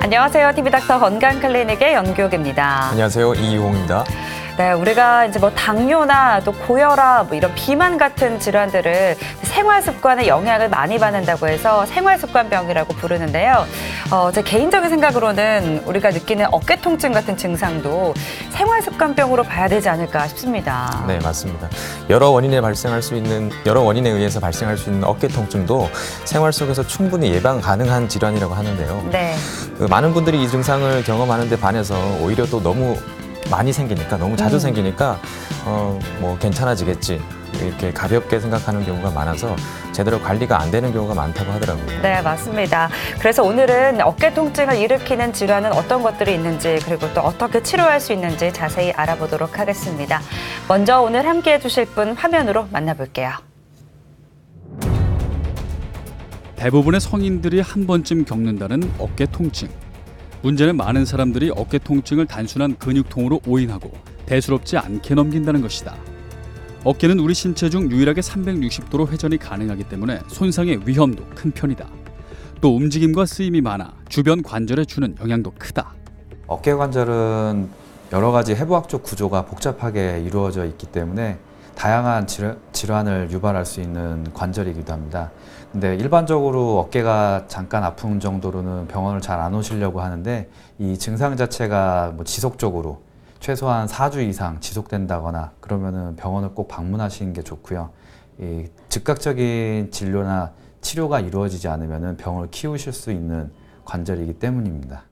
안녕하세요. TV닥터 건강클리닉의 연교옥입니다. 안녕하세요. 이용입니다. 네, 우리가 이제 당뇨나 또 고혈압, 이런 비만 같은 질환들을 생활 습관의 영향을 많이 받는다고 해서 생활습관병이라고 부르는데요. 제 개인적인 생각으로는 우리가 느끼는 어깨 통증 같은 증상도 생활습관병으로 봐야 되지 않을까 싶습니다. 네, 맞습니다. 여러 원인에 의해서 발생할 수 있는 어깨 통증도 생활 속에서 충분히 예방 가능한 질환이라고 하는데요. 네. 많은 분들이 이 증상을 경험하는데 반해서 오히려 또 너무 많이 생기니까, 너무 자주 생기니까 뭐 괜찮아지겠지, 이렇게 가볍게 생각하는 경우가 많아서 제대로 관리가 안 되는 경우가 많다고 하더라고요. 네, 맞습니다. 그래서 오늘은 어깨 통증을 일으키는 질환은 어떤 것들이 있는지, 그리고 또 어떻게 치료할 수 있는지 자세히 알아보도록 하겠습니다. 먼저 오늘 함께해 주실 분 화면으로 만나볼게요. 대부분의 성인들이 한 번쯤 겪는다는 어깨 통증. 문제는 많은 사람들이 어깨 통증을 단순한 근육통으로 오인하고 대수롭지 않게 넘긴다는 것이다. 어깨는 우리 신체 중 유일하게 360도로 회전이 가능하기 때문에 손상의 위험도 큰 편이다. 또 움직임과 쓰임이 많아 주변 관절에 주는 영향도 크다. 어깨 관절은 여러 가지 해부학적 구조가 복잡하게 이루어져 있기 때문에 다양한 질환을 유발할 수 있는 관절이기도 합니다. 근데 일반적으로 어깨가 잠깐 아픈 정도로는 병원을 잘 안 오시려고 하는데, 이 증상 자체가 지속적으로 최소한 4주 이상 지속된다거나 그러면은 병원을 꼭 방문하시는 게 좋고요. 이 즉각적인 진료나 치료가 이루어지지 않으면은 병을 키우실 수 있는 관절이기 때문입니다.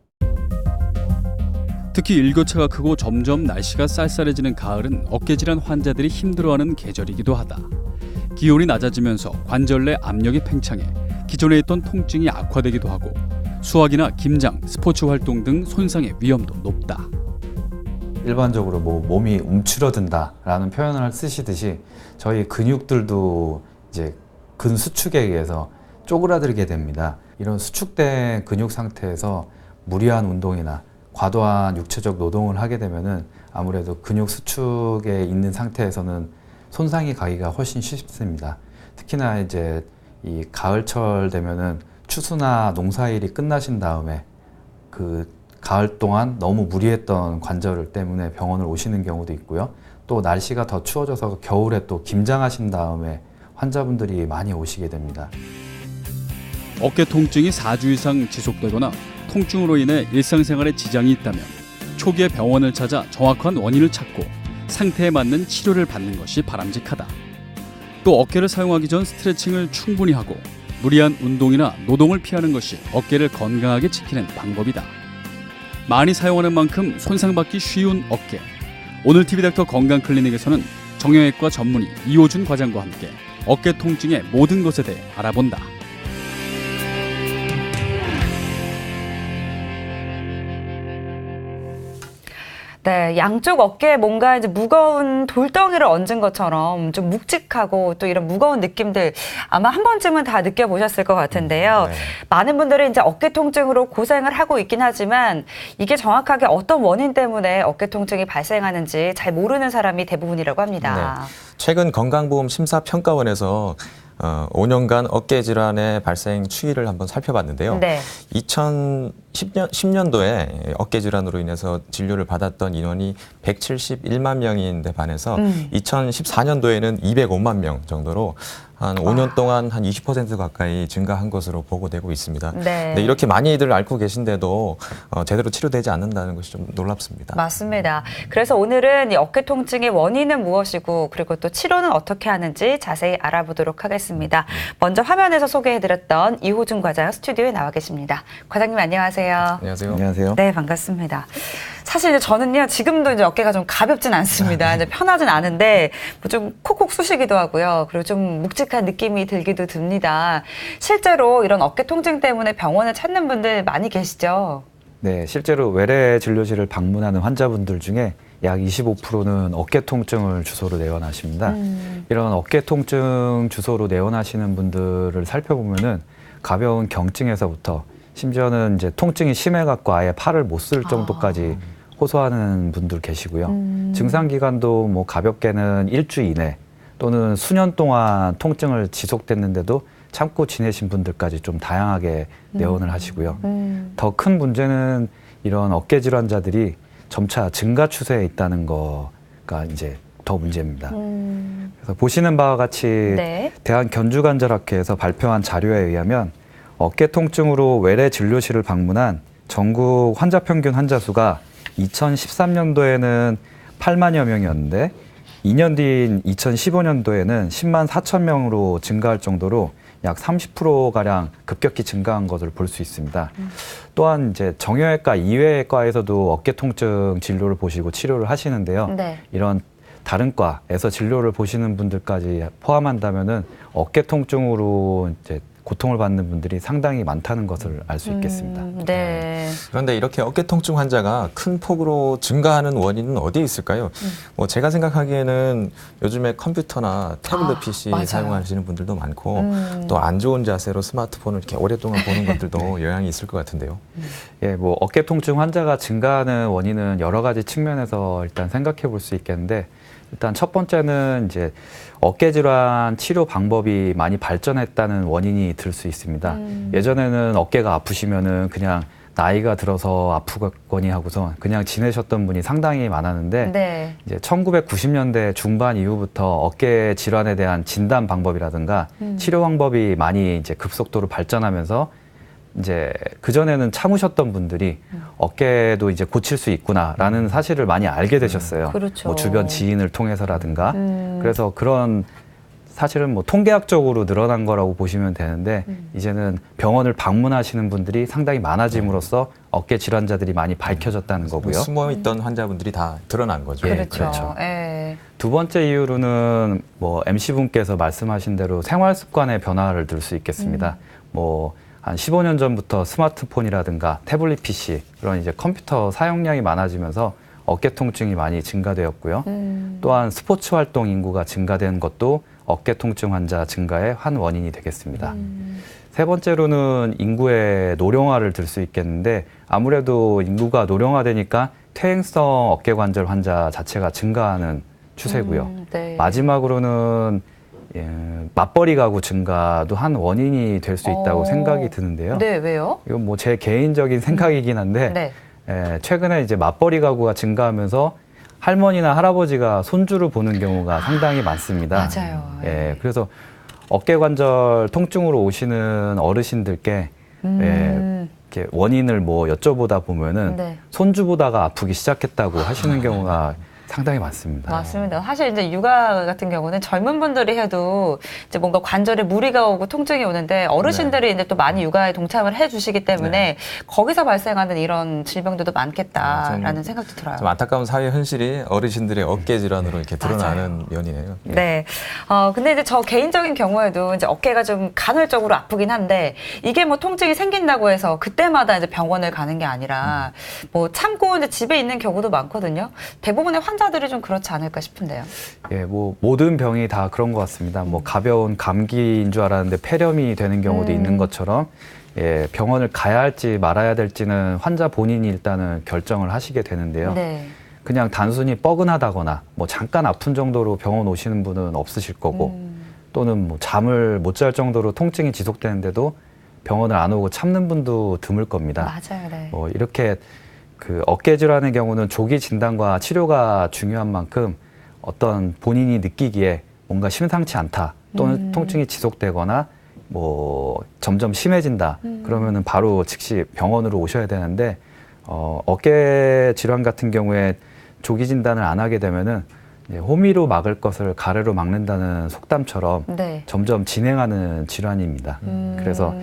특히 일교차가 크고 점점 날씨가 쌀쌀해지는 가을은 어깨 질환 환자들이 힘들어하는 계절이기도 하다. 기온이 낮아지면서 관절 내 압력이 팽창해 기존에 있던 통증이 악화되기도 하고 수학이나 김장, 스포츠 활동 등 손상의 위험도 높다. 일반적으로 몸이 움츠러든다라는 표현을 쓰시듯이 저희 근육들도 이제 근수축에 의해서 쪼그라들게 됩니다. 이런 수축된 근육 상태에서 무리한 운동이나 과도한 육체적 노동을 하게 되면은 아무래도 근육 수축에 있는 상태에서는 손상이 가기가 훨씬 쉽습니다. 특히나 이제 이 가을철 되면은 추수나 농사일이 끝나신 다음에 그 가을 동안 너무 무리했던 관절 때문에 병원을 오시는 경우도 있고요. 또 날씨가 더 추워져서 겨울에 또 김장하신 다음에 환자분들이 많이 오시게 됩니다. 어깨 통증이 4주 이상 지속되거나 통증으로 인해 일상생활에 지장이 있다면 초기에 병원을 찾아 정확한 원인을 찾고 상태에 맞는 치료를 받는 것이 바람직하다. 또 어깨를 사용하기 전 스트레칭을 충분히 하고 무리한 운동이나 노동을 피하는 것이 어깨를 건강하게 지키는 방법이다. 많이 사용하는 만큼 손상받기 쉬운 어깨. 오늘 TV닥터 건강클리닉에서는 정형외과 전문의 이호준 과장과 함께 어깨 통증의 모든 것에 대해 알아본다. 네, 양쪽 어깨에 뭔가 이제 무거운 돌덩이를 얹은 것처럼 좀 묵직하고 또 이런 무거운 느낌들 아마 한 번쯤은 다 느껴보셨을 것 같은데요. 네. 많은 분들이 이제 어깨 통증으로 고생을 하고 있긴 하지만 이게 정확하게 어떤 원인 때문에 어깨 통증이 발생하는지 잘 모르는 사람이 대부분이라고 합니다. 네. 최근 건강보험 심사평가원에서 5년간 어깨 질환의 발생 추이를 한번 살펴봤는데요. 네. 2010년도에 어깨 질환으로 인해서 진료를 받았던 인원이 171만 명인데 반해서 2014년도에는 205만 명 정도로 한 5년 동안 한 20% 가까이 증가한 것으로 보고되고 있습니다. 네. 근데 이렇게 많이들 앓고 계신데도 제대로 치료되지 않는다는 것이 좀 놀랍습니다. 맞습니다. 그래서 오늘은 이 어깨 통증의 원인은 무엇이고 그리고 또 치료는 어떻게 하는지 자세히 알아보도록 하겠습니다. 먼저 화면에서 소개해드렸던 이호준 과장 스튜디오에 나와 계십니다. 과장님 안녕하세요. 안녕하세요. 안녕하세요. 네, 반갑습니다. 사실 이제 저는요, 지금도 이제 어깨가 좀 가볍진 않습니다. 이제 편하진 않은데, 뭐 좀 콕콕 쑤시기도 하고요. 그리고 좀 묵직한 느낌이 들기도 듭니다. 실제로 이런 어깨 통증 때문에 병원을 찾는 분들 많이 계시죠? 네, 실제로 외래 진료실을 방문하는 환자분들 중에 약 25%는 어깨 통증을 주소로 내원하십니다. 이런 어깨 통증 주소로 내원하시는 분들을 살펴보면은 가벼운 경증에서부터 심지어는 이제 통증이 심해갖고 아예 팔을 못 쓸 정도까지 호소하는 분들 계시고요. 증상 기간도 뭐 가볍게는 일주 이내 또는 수년 동안 통증을 지속됐는데도 참고 지내신 분들까지 좀 다양하게 내원을 하시고요. 더 큰 문제는 이런 어깨 질환자들이 점차 증가 추세에 있다는 거가 이제 더 문제입니다. 그래서 보시는 바와 같이 네. 대한견주관절학회에서 발표한 자료에 의하면 어깨 통증으로 외래 진료실을 방문한 전국 환자 평균 환자 수가 2013년도에는 8만여 명이었는데 2년 뒤인 2015년도에는 10만 4천 명으로 증가할 정도로 약 30%가량 급격히 증가한 것을 볼 수 있습니다. 또한 이제 정형외과, 이외과에서도 어깨 통증 진료를 보시고 치료를 하시는데요. 네. 이런 다른 과에서 진료를 보시는 분들까지 포함한다면은 어깨 통증으로 이제 고통을 받는 분들이 상당히 많다는 것을 알 수 있겠습니다. 네. 그런데 이렇게 어깨 통증 환자가 큰 폭으로 증가하는 원인은 어디에 있을까요? 뭐 제가 생각하기에는 요즘에 컴퓨터나 태블릿 PC 맞아요. 사용하시는 분들도 많고 또 안 좋은 자세로 스마트폰을 이렇게 오랫동안 보는 것들도 영향이 있을 것 같은데요. 예, 뭐 어깨 통증 환자가 증가하는 원인은 여러 가지 측면에서 일단 생각해 볼 수 있겠는데 일단 첫 번째는 이제 어깨 질환 치료 방법이 많이 발전했다는 원인이 들 수 있습니다. 예전에는 어깨가 아프시면은 그냥 나이가 들어서 아프겠거니 하고서 그냥 지내셨던 분이 상당히 많았는데 네. 이제 1990년대 중반 이후부터 어깨 질환에 대한 진단 방법이라든가 치료 방법이 많이 이제 급속도로 발전하면서 이제 그전에는 참으셨던 분들이 어깨도 이제 고칠 수 있구나라는 사실을 많이 알게 되셨어요. 그렇죠. 뭐 주변 지인을 통해서라든가. 그래서 그런 사실은 뭐 통계학적으로 늘어난 거라고 보시면 되는데 이제는 병원을 방문하시는 분들이 상당히 많아짐으로써 어깨 질환자들이 많이 밝혀졌다는 거고요. 숨어 있던 환자분들이 다 드러난 거죠. 예, 그렇죠. 그렇죠. 예. 두 번째 이유로는 뭐 MC분께서 말씀하신 대로 생활 습관의 변화를 들 수 있겠습니다. 뭐 한 15년 전부터 스마트폰이라든가 태블릿 PC 그런 이제 컴퓨터 사용량이 많아지면서 어깨 통증이 많이 증가되었고요. 또한 스포츠 활동 인구가 증가된 것도 어깨 통증 환자 증가의 한 원인이 되겠습니다. 세 번째로는 인구의 노령화를 들 수 있겠는데 아무래도 인구가 노령화되니까 퇴행성 어깨 관절 환자 자체가 증가하는 추세고요. 네. 마지막으로는 예, 맞벌이 가구 증가도 한 원인이 될 수 있다고 생각이 드는데요. 네, 왜요? 이건 뭐 제 개인적인 생각이긴 한데 네. 예, 최근에 이제 맞벌이 가구가 증가하면서 할머니나 할아버지가 손주를 보는 경우가 상당히 많습니다. 맞아요. 예, 그래서 어깨 관절 통증으로 오시는 어르신들께 예, 이렇게 원인을 뭐 여쭤보다 보면은 네. 손주 보다가 아프기 시작했다고 하시는 경우가 상당히 많습니다. 맞습니다. 사실 이제 육아 같은 경우는 젊은 분들이 해도 이제 뭔가 관절에 무리가 오고 통증이 오는데 어르신들이 이제 또 많이 육아에 동참을 해주시기 때문에 거기서 발생하는 이런 질병들도 많겠다라는 생각도 들어요. 좀 안타까운 사회 현실이 어르신들의 어깨 질환으로 이렇게 드러나는 면이네요. 네. 근데 이제 저 개인적인 경우에도 이제 어깨가 좀 간헐적으로 아프긴 한데 이게 뭐 통증이 생긴다고 해서 그때마다 이제 병원을 가는 게 아니라 뭐 참고 이제 집에 있는 경우도 많거든요. 대부분의 환자들이 좀 그렇지 않을까 싶은데요. 예, 뭐 모든 병이 다 그런 것 같습니다. 뭐 가벼운 감기인 줄 알았는데 폐렴이 되는 경우도 있는 것처럼 예, 병원을 가야 할지 말아야 될지는 환자 본인이 일단은 결정을 하시게 되는데요. 네. 그냥 단순히 뻐근하다거나 뭐 잠깐 아픈 정도로 병원 오시는 분은 없으실 거고 또는 뭐 잠을 못 잘 정도로 통증이 지속되는데도 병원을 안 오고 참는 분도 드물 겁니다. 맞아요. 네. 뭐 이렇게 그 어깨 질환의 경우는 조기 진단과 치료가 중요한 만큼 어떤 본인이 느끼기에 뭔가 심상치 않다 또는 통증이 지속되거나 뭐 점점 심해진다 그러면은 바로 즉시 병원으로 오셔야 되는데 어깨 질환 같은 경우에 조기 진단을 안 하게 되면은 이제 호미로 막을 것을 가래로 막는다는 속담처럼 네. 점점 진행하는 질환입니다. 그래서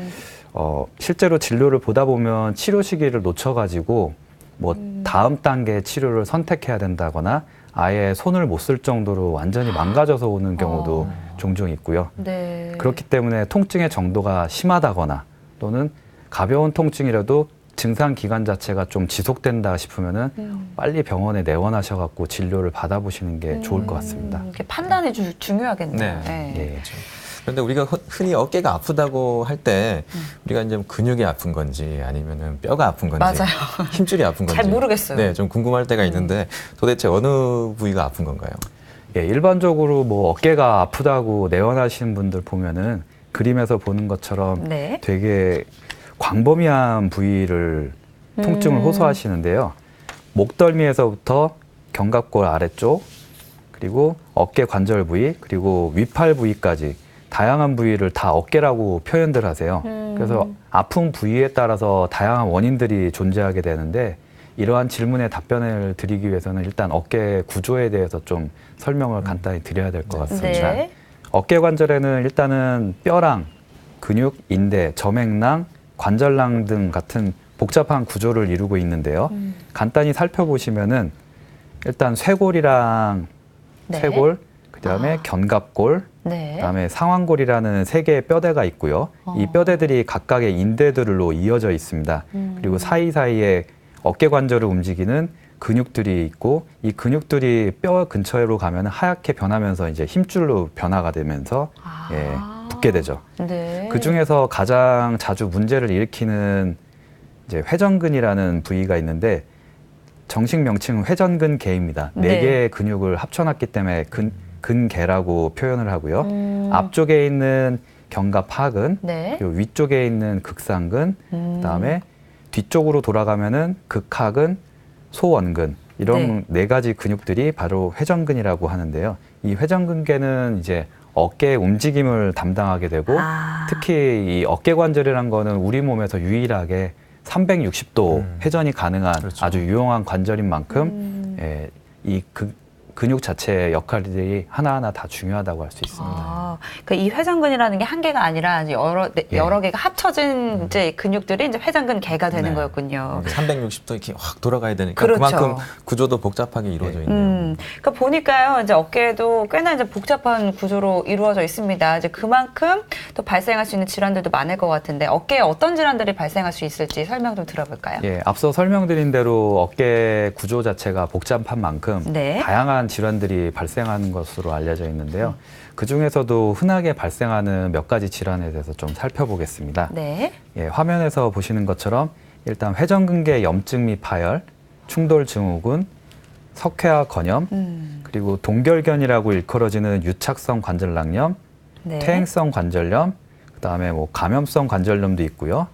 실제로 진료를 보다 보면 치료 시기를 놓쳐가지고 뭐 다음 단계 치료를 선택해야 된다거나 아예 손을 못 쓸 정도로 완전히 망가져서 오는 경우도 종종 있고요. 네. 그렇기 때문에 통증의 정도가 심하다거나 또는 가벼운 통증이라도 증상 기간 자체가 좀 지속된다 싶으면은 빨리 병원에 내원하셔갖고 진료를 받아보시는 게 좋을 것 같습니다. 이게 판단이 중요하겠네요. 네. 예. 그렇죠. 그런데 우리가 흔히 어깨가 아프다고 할 때 우리가 이제 근육이 아픈 건지 아니면은 뼈가 아픈 건지 맞아요. 힘줄이 아픈 건지 잘 모르겠어요. 네, 좀 궁금할 때가 있는데 도대체 어느 부위가 아픈 건가요? 예, 일반적으로 뭐 어깨가 아프다고 내원하시는 분들 보면은 그림에서 보는 것처럼 네. 되게 광범위한 부위를 통증을 호소하시는데요. 목덜미에서부터 견갑골 아래쪽, 그리고 어깨 관절 부위, 그리고 위팔 부위까지 다양한 부위를 다 어깨라고 표현들 하세요. 그래서 아픈 부위에 따라서 다양한 원인들이 존재하게 되는데 이러한 질문에 답변을 드리기 위해서는 일단 어깨 구조에 대해서 좀 설명을 간단히 드려야 될 것 같습니다. 네. 어깨 관절에는 일단은 뼈랑 근육, 인대, 점액낭, 관절낭 등 같은 복잡한 구조를 이루고 있는데요. 간단히 살펴보시면은 일단 쇄골이랑 네. 쇄골, 그다음에 견갑골, 네. 그다음에 상완골이라는 세 개의 뼈대가 있고요. 이 뼈대들이 각각의 인대들로 이어져 있습니다. 그리고 사이사이에 어깨 관절을 움직이는 근육들이 있고 이 근육들이 뼈 근처로 가면 하얗게 변하면서 이제 힘줄로 변화가 되면서 예, 붓게 되죠. 네. 그 중에서 가장 자주 문제를 일으키는 이제 회전근이라는 부위가 있는데 정식 명칭은 회전근개입니다. 네. 네 개의 근육을 합쳐놨기 때문에 근개라고 표현을 하고요. 앞쪽에 있는 견갑하근, 네. 그리고 위쪽에 있는 극상근, 그다음에 뒤쪽으로 돌아가면은 극하근, 소원근 이런 네 가지 근육들이 바로 회전근이라고 하는데요. 이 회전근개는 이제 어깨의 움직임을 담당하게 되고 특히 이 어깨 관절이라는 거는 우리 몸에서 유일하게 360도 회전이 가능한 그렇죠. 아주 유용한 관절인 만큼 예, 이 근육 자체의 역할들이 하나하나 다 중요하다고 할 수 있습니다. 그러니까 이 회전근이라는 게 한 개가 아니라 이제 예. 여러 개가 합쳐진 이제 근육들이 이제 회전근 개가 되는 네. 거였군요. 360도 이렇게 확 돌아가야 되니까 그렇죠. 그만큼 구조도 복잡하게 이루어져 있네요. 그러니까 보니까요, 이제 어깨에도 꽤나 이제 복잡한 구조로 이루어져 있습니다. 이제 그만큼 또 발생할 수 있는 질환들도 많을 것 같은데 어깨에 어떤 질환들이 발생할 수 있을지 설명 좀 들어볼까요? 예, 앞서 설명드린 대로 어깨 구조 자체가 복잡한 만큼 네. 다양한 질환들이 발생하는 것으로 알려져 있는데요. 그 중에서도 흔하게 발생하는 몇 가지 질환에 대해서 좀 살펴보겠습니다. 네. 예, 화면에서 보시는 것처럼 일단 회전근개 염증 및 파열, 충돌 증후군, 석회화 건염, 그리고 동결견이라고 일컬어지는 유착성 관절낭염, 네. 퇴행성 관절염, 그다음에 뭐 감염성 관절염도 있고요.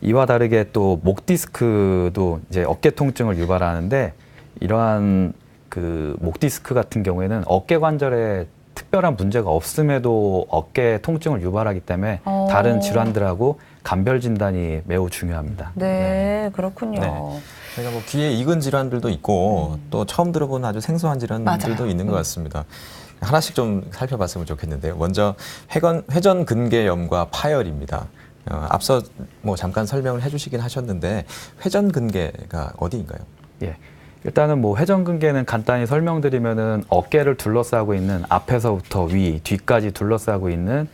이와 다르게 또 목 디스크도 이제 어깨 통증을 유발하는데 이러한 그 목 디스크 같은 경우에는 어깨 관절에 특별한 문제가 없음에도 어깨 통증을 유발하기 때문에 다른 질환들하고 감별 진단이 매우 중요합니다. 네, 그렇군요. 네. 저희가 뭐 귀에 익은 질환들도 있고 또 처음 들어본 아주 생소한 질환들도 맞아요. 있는 것 같습니다. 하나씩 좀 살펴봤으면 좋겠는데요. 먼저 회전근개염과 파열입니다. 앞서 뭐 잠깐 설명을 해주시긴 하셨는데 회전근개가 어디인가요? 예. 일단은 뭐 회전근개는 간단히 설명드리면은 어깨를 둘러싸고 있는 앞에서부터 위, 뒤까지 둘러싸고 있는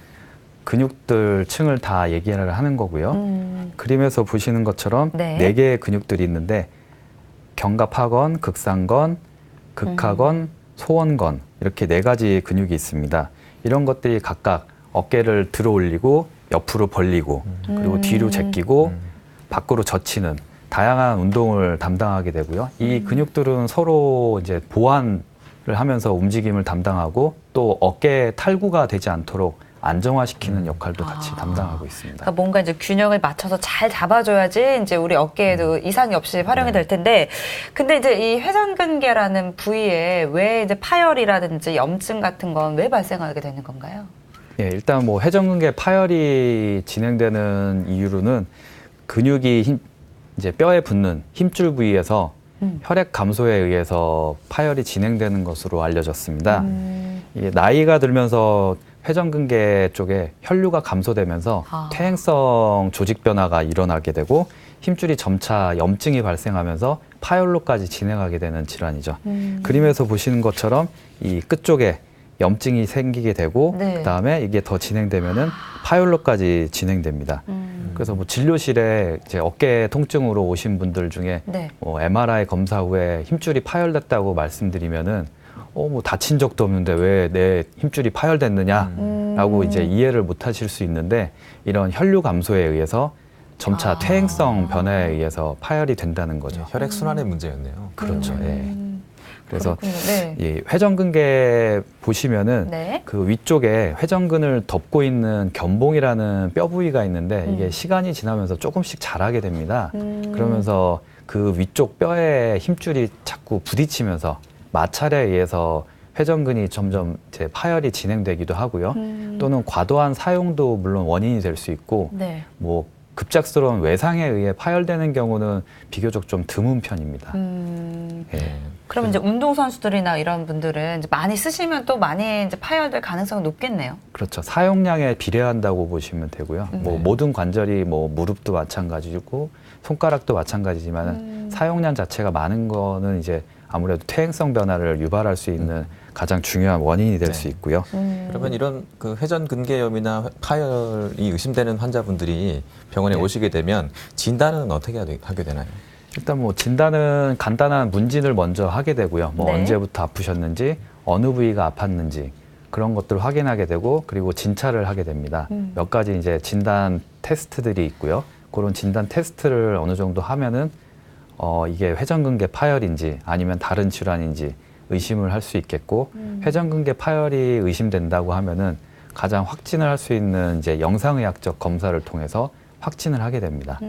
근육들 층을 다 얘기를 하는 거고요. 그림에서 보시는 것처럼 네. 네 개의 근육들이 있는데 견갑하건, 극상건, 극하건, 소원건 이렇게 네 가지 근육이 있습니다. 이런 것들이 각각 어깨를 들어 올리고 옆으로 벌리고 그리고 뒤로 제끼고 밖으로 젖히는 다양한 운동을 담당하게 되고요. 이 근육들은 서로 이제 보완을 하면서 움직임을 담당하고 또 어깨 탈구가 되지 않도록 안정화시키는 역할도 같이 담당하고 있습니다. 그러니까 뭔가 이제 균형을 맞춰서 잘 잡아줘야지 이제 우리 어깨에도 이상이 없이 활용이 될 텐데, 근데 이제 이 회전근개라는 부위에 왜 이제 파열이라든지 염증 같은 건 왜 발생하게 되는 건가요? 예, 일단 뭐 회전근개 파열이 진행되는 이유로는 근육이 이제 뼈에 붙는 힘줄 부위에서 혈액 감소에 의해서 파열이 진행되는 것으로 알려졌습니다. 이게 나이가 들면서 회전근개 쪽에 혈류가 감소되면서 퇴행성 조직 변화가 일어나게 되고 힘줄이 점차 염증이 발생하면서 파열로까지 진행하게 되는 질환이죠. 그림에서 보시는 것처럼 이 끝쪽에 염증이 생기게 되고 네. 그다음에 이게 더 진행되면은 파열로까지 진행됩니다. 그래서 뭐 진료실에 이제 어깨 통증으로 오신 분들 중에 네. MRI 검사 후에 힘줄이 파열됐다고 말씀드리면은 뭐 다친 적도 없는데 왜 내 힘줄이 파열됐느냐라고 이제 이해를 못 하실 수 있는데 이런 혈류 감소에 의해서 점차 퇴행성 변화에 의해서 파열이 된다는 거죠. 혈액 순환의 문제였네요. 그렇죠. 예. 그래서 그렇군요. 네. 이 회전근개 보시면은 네. 그 위쪽에 회전근을 덮고 있는 견봉이라는 뼈 부위가 있는데 이게 시간이 지나면서 조금씩 자라게 됩니다. 그러면서 그 위쪽 뼈의 힘줄이 자꾸 부딪히면서 마찰에 의해서 회전근이 점점 이제 파열이 진행되기도 하고요. 또는 과도한 사용도 물론 원인이 될 수 있고 네. 뭐 급작스러운 외상에 의해 파열되는 경우는 비교적 좀 드문 편입니다. 예. 그럼 이제 운동선수들이나 이런 분들은 이제 많이 쓰시면 또 많이 이제 파열될 가능성이 높겠네요. 그렇죠. 사용량에 비례한다고 보시면 되고요. 뭐 모든 관절이 뭐 무릎도 마찬가지고 손가락도 마찬가지지만 사용량 자체가 많은 거는 이제 아무래도 퇴행성 변화를 유발할 수 있는 가장 중요한 원인이 될 수 있고요. 그러면 이런 그 회전근개염이나 파열이 의심되는 환자분들이 병원에 오시게 되면 진단은 어떻게 하게 되나요? 일단 뭐 진단은 간단한 문진을 먼저 하게 되고요. 뭐 네. 언제부터 아프셨는지, 어느 부위가 아팠는지 그런 것들을 확인하게 되고 그리고 진찰을 하게 됩니다. 몇 가지 이제 진단 테스트들이 있고요. 그런 진단 테스트를 어느 정도 하면은 이게 회전근개 파열인지 아니면 다른 질환인지 의심을 할 수 있겠고 회전근개 파열이 의심된다고 하면은 가장 확진을 할 수 있는 이제 영상의학적 검사를 통해서 확진을 하게 됩니다.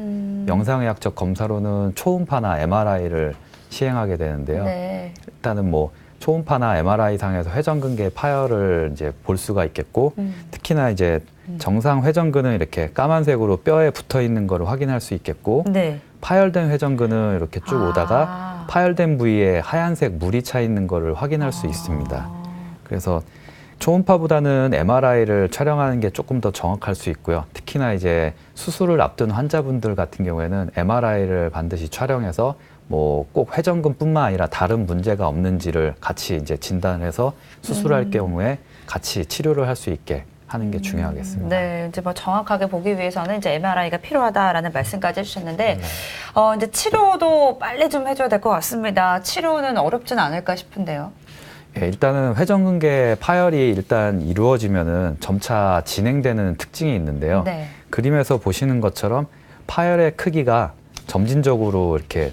영상의학적 검사로는 초음파나 MRI를 시행하게 되는데요. 네. 일단은 뭐 초음파나 MRI 상에서 회전근개 파열을 이제 볼 수가 있겠고 특히나 이제 정상 회전근은 이렇게 까만색으로 뼈에 붙어 있는 거를 확인할 수 있겠고 네. 파열된 회전근은 이렇게 쭉 오다가 파열된 부위에 하얀색 물이 차 있는 거를 확인할 수 있습니다. 그래서 초음파보다는 MRI를 촬영하는 게 조금 더 정확할 수 있고요. 특히나 이제 수술을 앞둔 환자분들 같은 경우에는 MRI를 반드시 촬영해서 뭐 꼭 회전근뿐만 아니라 다른 문제가 없는지를 같이 이제 진단해서 수술할 경우에 같이 치료를 할 수 있게 하는 게 중요하겠습니다. 네, 이제 뭐 정확하게 보기 위해서는 이제 MRI가 필요하다라는 말씀까지 해주셨는데, 이제 치료도 빨리 좀 해줘야 될 것 같습니다. 치료는 어렵진 않을까 싶은데요. 예, 일단은 회전근개 파열이 일단 이루어지면은 점차 진행되는 특징이 있는데요. 네. 그림에서 보시는 것처럼 파열의 크기가 점진적으로 이렇게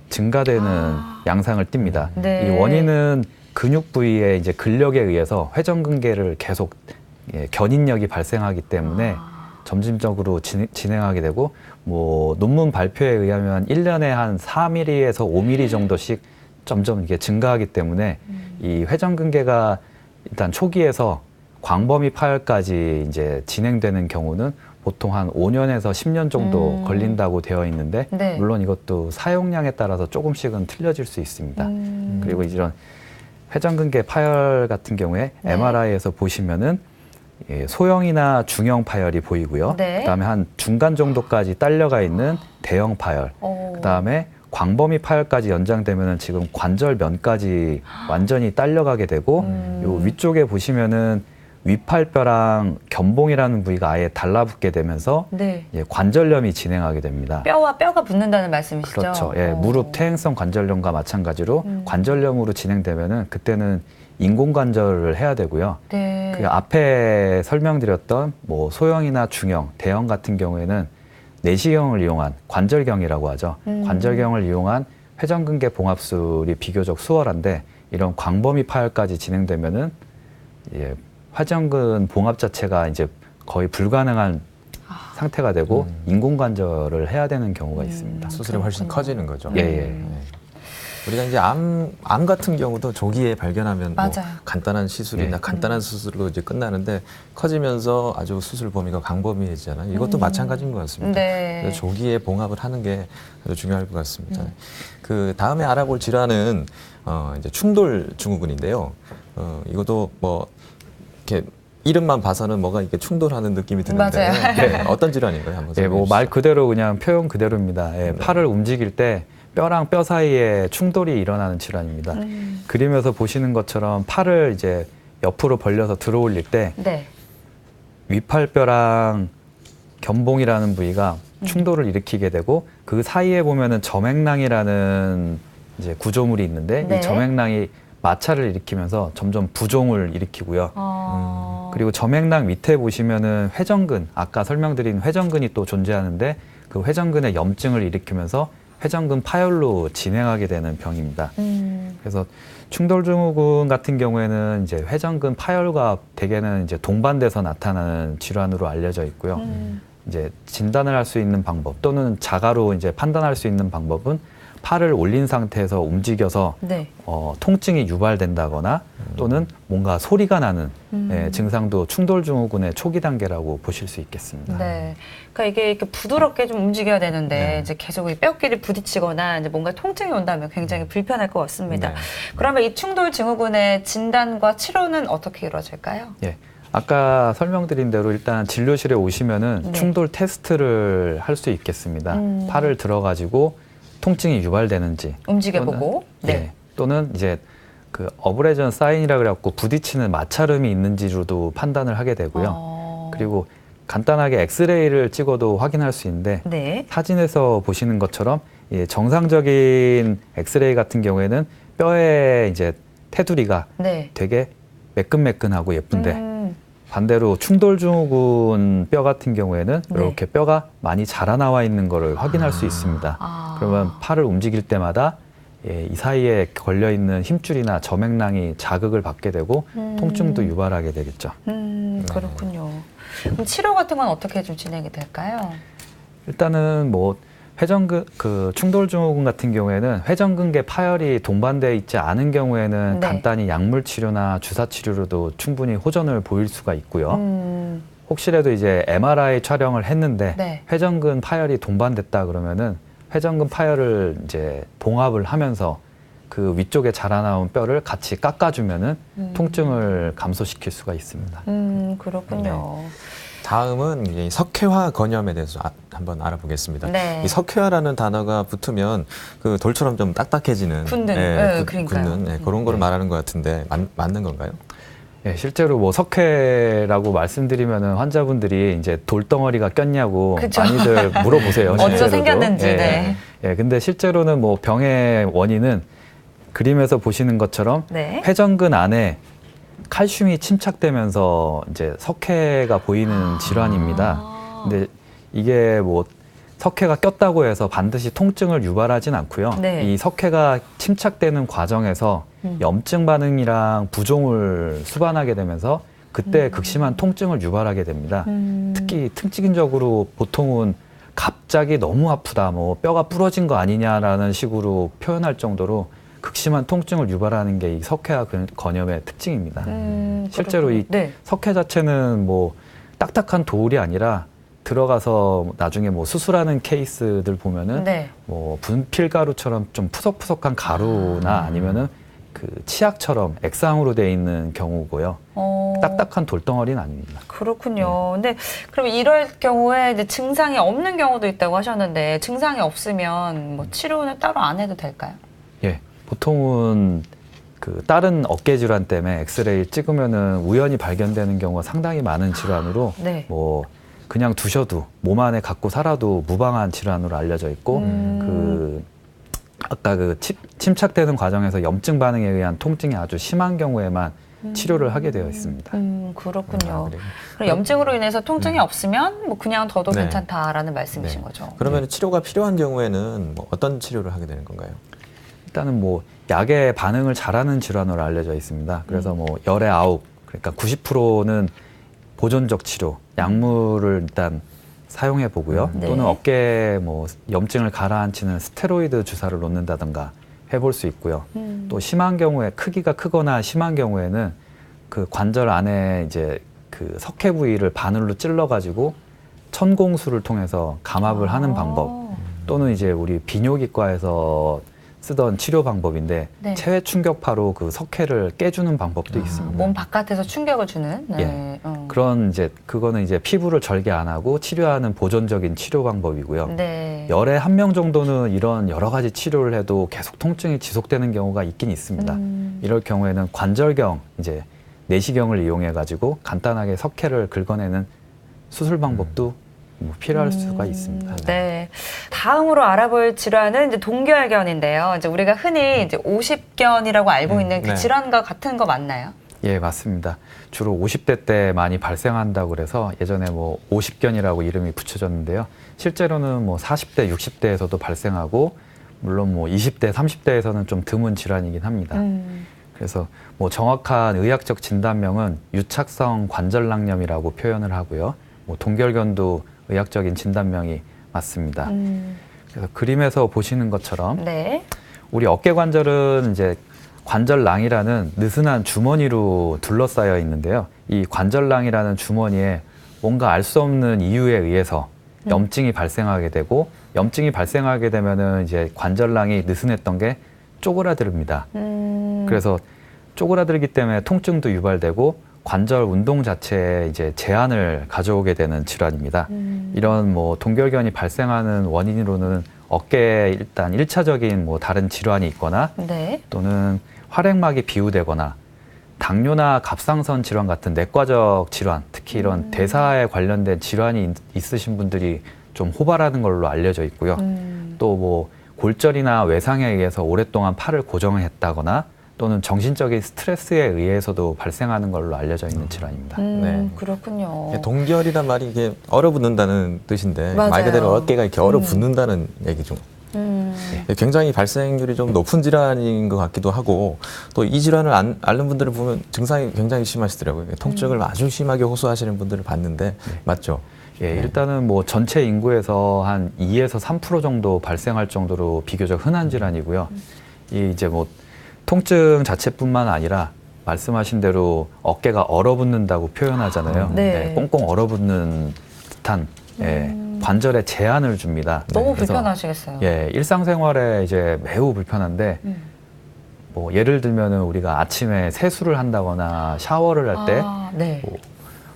증가되는 양상을 띱니다. 네. 이 원인은 근육 부위의 이제 근력에 의해서 회전근개를 계속 견인력이 발생하기 때문에 점진적으로 진행하게 되고 뭐 논문 발표에 의하면 1년에 한 4mm에서 5mm 정도씩 점점 이게 증가하기 때문에 이 회전근개가 일단 초기에서 광범위 파열까지 이제 진행되는 경우는 보통 한 5년에서 10년 정도 걸린다고 되어 있는데 네. 물론 이것도 사용량에 따라서 조금씩은 틀려질 수 있습니다. 그리고 이런 회전근개 파열 같은 경우에 네. MRI에서 보시면은 소형이나 중형 파열이 보이고요. 네. 그다음에 한 중간 정도까지 딸려가 있는 대형 파열. 그다음에 광범위 파열까지 연장되면은 지금 관절면까지 완전히 딸려가게 되고 요 위쪽에 보시면은 위팔뼈랑 견봉이라는 부위가 아예 달라붙게 되면서 네. 관절염이 진행하게 됩니다. 뼈와 뼈가 붙는다는 말씀이시죠? 그렇죠. 예, 무릎 퇴행성 관절염과 마찬가지로 관절염으로 진행되면은 그때는 인공관절을 해야 되고요. 네. 그 앞에 설명드렸던 뭐 소형이나 중형, 대형 같은 경우에는 내시경을 이용한 관절경이라고 하죠. 관절경을 이용한 회전근개 봉합술이 비교적 수월한데 이런 광범위 파열까지 진행되면은 회전근 봉합 자체가 이제 거의 불가능한 상태가 되고 인공관절을 해야 되는 경우가 있습니다. 수술이 훨씬 커지는 거죠. 예, 예. 네. 우리가 이제 암 같은 경우도 조기에 발견하면 뭐 맞아요. 간단한 시술이나 간단한 수술로 이제 끝나는데 커지면서 아주 수술 범위가 광범위해지잖아요. 이것도 마찬가지인 것 같습니다. 네. 그래서 조기에 봉합을 하는 게 아주 중요할 것 같습니다. 그 다음에 알아볼 질환은 이제 충돌 증후군인데요. 이것도 뭐 이렇게 이름만 봐서는 뭐가 이렇게 충돌하는 느낌이 드는데 맞아요. 네, 어떤 질환인가요? 한번 예, 설명해 뭐 주시죠. 말 그대로 그냥 표현 그대로입니다. 예, 팔을 움직일 때 뼈랑 뼈 사이에 충돌이 일어나는 질환입니다. 그림에서 보시는 것처럼 팔을 이제 옆으로 벌려서 들어 올릴 때 네. 위팔뼈랑 견봉이라는 부위가 충돌을 일으키게 되고 그 사이에 보면은 점액낭이라는 이제 구조물이 있는데 네. 이 점액낭이 마찰을 일으키면서 점점 부종을 일으키고요. 그리고 점액낭 밑에 보시면은 회전근, 아까 설명드린 회전근이 또 존재하는데 그 회전근의 염증을 일으키면서 회전근 파열로 진행하게 되는 병입니다. 그래서 충돌증후군 같은 경우에는 이제 회전근 파열과 대개는 이제 동반돼서 나타나는 질환으로 알려져 있고요. 이제 진단을 할 수 있는 방법 또는 자가로 이제 판단할 수 있는 방법은 팔을 올린 상태에서 움직여서 네. 통증이 유발된다거나 또는 뭔가 소리가 나는 증상도 충돌증후군의 초기 단계라고 보실 수 있겠습니다. 네. 그러니까 이게 이렇게 부드럽게 좀 움직여야 되는데 네. 이제 계속 이 뼈끼리 부딪히거나 이제 뭔가 통증이 온다면 굉장히 불편할 것 같습니다. 네. 그러면 이 충돌 증후군의 진단과 치료는 어떻게 이루어질까요? 예. 아까 설명드린 대로 일단 진료실에 오시면은 네. 충돌 테스트를 할 수 있겠습니다. 팔을 들어가지고 통증이 유발되는지 움직여보고. 또는, 예, 또는 이제 그 어브레전 사인이라 그래갖고 부딪히는 마찰음이 있는지로도 판단을 하게 되고요. 그리고 간단하게 엑스레이를 찍어도 확인할 수 있는데 네. 사진에서 보시는 것처럼 예, 정상적인 엑스레이 같은 경우에는 뼈에 이제 테두리가 네. 되게 매끈매끈하고 예쁜데 반대로 충돌증후군 뼈 같은 경우에는 네. 이렇게 뼈가 많이 자라나와 있는 것을 확인할 수 있습니다. 그러면 팔을 움직일 때마다 예, 이 사이에 걸려 있는 힘줄이나 점액낭이 자극을 받게 되고 통증도 유발하게 되겠죠. 그렇군요. 그럼 치료 같은 건 어떻게 좀 진행이 될까요? 일단은 뭐 회전근 그 충돌증후군 같은 경우에는 회전근개 파열이 동반되어 있지 않은 경우에는 네. 간단히 약물 치료나 주사 치료로도 충분히 호전을 보일 수가 있고요. 혹시라도 이제 MRI 촬영을 했는데 네. 회전근 파열이 동반됐다 그러면은 회전근 파열을 이제 봉합을 하면서 그 위쪽에 자라나온 뼈를 같이 깎아주면은 통증을 감소시킬 수가 있습니다. 그렇군요. 다음은 이 석회화 건염에 대해서 한번 알아보겠습니다. 네. 이 석회화라는 단어가 붙으면 그 돌처럼 좀 딱딱해지는, 굳는, 그러니까요. 굳는 그런 거를 말하는 것 같은데 맞는 건가요? 예, 실제로 뭐 석회라고 말씀드리면은 환자분들이 이제 돌덩어리가 꼈냐고 그쵸. 많이들 물어보세요. 어디서 실제로도. 생겼는지. 예, 네. 예, 근데 실제로는 뭐 병의 원인은 그림에서 보시는 것처럼 네. 회전근 안에 칼슘이 침착되면서 이제 석회가 보이는 질환입니다. 근데 이게 뭐 석회가 꼈다고 해서 반드시 통증을 유발하진 않고요. 네. 이 석회가 침착되는 과정에서 염증 반응이랑 부종을 수반하게 되면서 그때 극심한 통증을 유발하게 됩니다. 특히 특징적으로 보통은 갑자기 너무 아프다, 뭐 뼈가 부러진 거 아니냐라는 식으로 표현할 정도로 극심한 통증을 유발하는 게 이 석회화 건염의 특징입니다. 실제로 이 네. 석회 자체는 뭐 딱딱한 돌이 아니라 들어가서 나중에 뭐 수술하는 케이스들 보면은 네. 뭐 분필가루처럼 좀 푸석푸석한 가루나 아니면은 그 치약처럼 액상으로 돼 있는 경우고요. 딱딱한 돌덩어리는 아닙니다. 그렇군요. 근데 그럼 이럴 경우에 이제 증상이 없는 경우도 있다고 하셨는데 증상이 없으면 뭐 치료는 따로 안 해도 될까요? 예, 보통은 그 다른 어깨 질환 때문에 엑스레이 찍으면은 우연히 발견되는 경우가 상당히 많은 질환으로 네. 뭐 그냥 두셔도 몸 안에 갖고 살아도 무방한 질환으로 알려져 있고 그 아까 그 침착되는 과정에서 염증 반응에 의한 통증이 아주 심한 경우에만 치료를 하게 되어 있습니다. 그렇군요. 그래요? 그럼 염증으로 인해서 통증이 없으면 뭐 그냥 둬도 네. 괜찮다라는 말씀이신 네. 거죠. 그러면 치료가 필요한 경우에는 뭐 어떤 치료를 하게 되는 건가요? 일단은 뭐 약에 반응을 잘하는 질환으로 알려져 있습니다. 그래서 뭐 열의 9, 그러니까 90%는 보존적 치료, 약물을 일단 사용해 보고요. 네. 또는 어깨에 뭐 염증을 가라앉히는 스테로이드 주사를 놓는다든가 해볼 수 있고요. 또 심한 경우에 크기가 크거나 심한 경우에는 그 관절 안에 이제 그 석회 부위를 바늘로 찔러 가지고 천공수를 통해서 감압을 하는 방법 또는 이제 우리 비뇨기과에서 쓰던 치료 방법인데 네. 체외 충격파로 그 석회를 깨주는 방법도 있습니다. 몸 바깥에서 충격을 주는. 네. 예. 그런 이제 그거는 이제 피부를 절개 안 하고 치료하는 보존적인 치료 방법이고요. 네. 열에 한 명 정도는 이런 여러 가지 치료를 해도 계속 통증이 지속되는 경우가 있긴 있습니다. 이럴 경우에는 관절경, 이제 내시경을 이용해 가지고 간단하게 석회를 긁어내는 수술 방법도 뭐 필요할 수가 있습니다. 네. 다음으로 알아볼 질환은 이제 동결견인데요. 이제 우리가 흔히 이제 50견이라고 알고 있는 그 네. 질환과 같은 거 맞나요? 예, 맞습니다. 주로 50대 때 많이 발생한다고 그래서 예전에 뭐 50견이라고 이름이 붙여졌는데요. 실제로는 뭐 40대, 60대에서도 발생하고 물론 뭐 20대, 30대에서는 좀 드문 질환이긴 합니다. 그래서 뭐 정확한 의학적 진단명은 유착성 관절낭염이라고 표현을 하고요. 뭐 동결견도 의학적인 진단명이 맞습니다. 그래서 그림에서 보시는 것처럼 네. 우리 어깨 관절은 이제 관절낭이라는 느슨한 주머니로 둘러싸여 있는데요. 이 관절낭이라는 주머니에 뭔가 알 수 없는 이유에 의해서 염증이 발생하게 되고, 염증이 발생하게 되면은 이제 관절낭이 느슨했던 게 쪼그라듭니다. 그래서 쪼그라들기 때문에 통증도 유발되고 관절 운동 자체에 이제 제한을 가져오게 되는 질환입니다. 이런 뭐 동결견이 발생하는 원인으로는 어깨에 일단 1차적인 뭐 다른 질환이 있거나 네. 또는 활액막이 비우되거나 당뇨나 갑상선 질환 같은 내과적 질환, 특히 이런 대사에 관련된 질환이 있으신 분들이 좀 호발하는 걸로 알려져 있고요. 또 뭐 골절이나 외상에 의해서 오랫동안 팔을 고정했다거나 또는 정신적인 스트레스에 의해서도 발생하는 걸로 알려져 있는 질환입니다. 네. 그렇군요. 동결이란 말이 이게 얼어붙는다는 뜻인데 맞아요. 말 그대로 어깨가 이렇게 얼어붙는다는 얘기죠. 굉장히 발생률이 좀 높은 질환인 것 같기도 하고, 또 이 질환을 앓는 분들을 보면 증상이 굉장히 심하시더라고요. 통증을 아주 심하게 호소하시는 분들을 봤는데 맞죠? 예, 일단은 뭐 전체 인구에서 한 2에서 3% 정도 발생할 정도로 비교적 흔한 질환이고요. 이 이제 뭐 통증 자체뿐만 아니라 말씀하신 대로 어깨가 얼어붙는다고 표현하잖아요. 네. 꽁꽁 얼어붙는 듯한 관절에 제한을 줍니다. 너무 그래서 불편하시겠어요. 예, 일상생활에 이제 매우 불편한데 뭐 예를 들면은 우리가 아침에 세수를 한다거나 샤워를 할 때 네. 뭐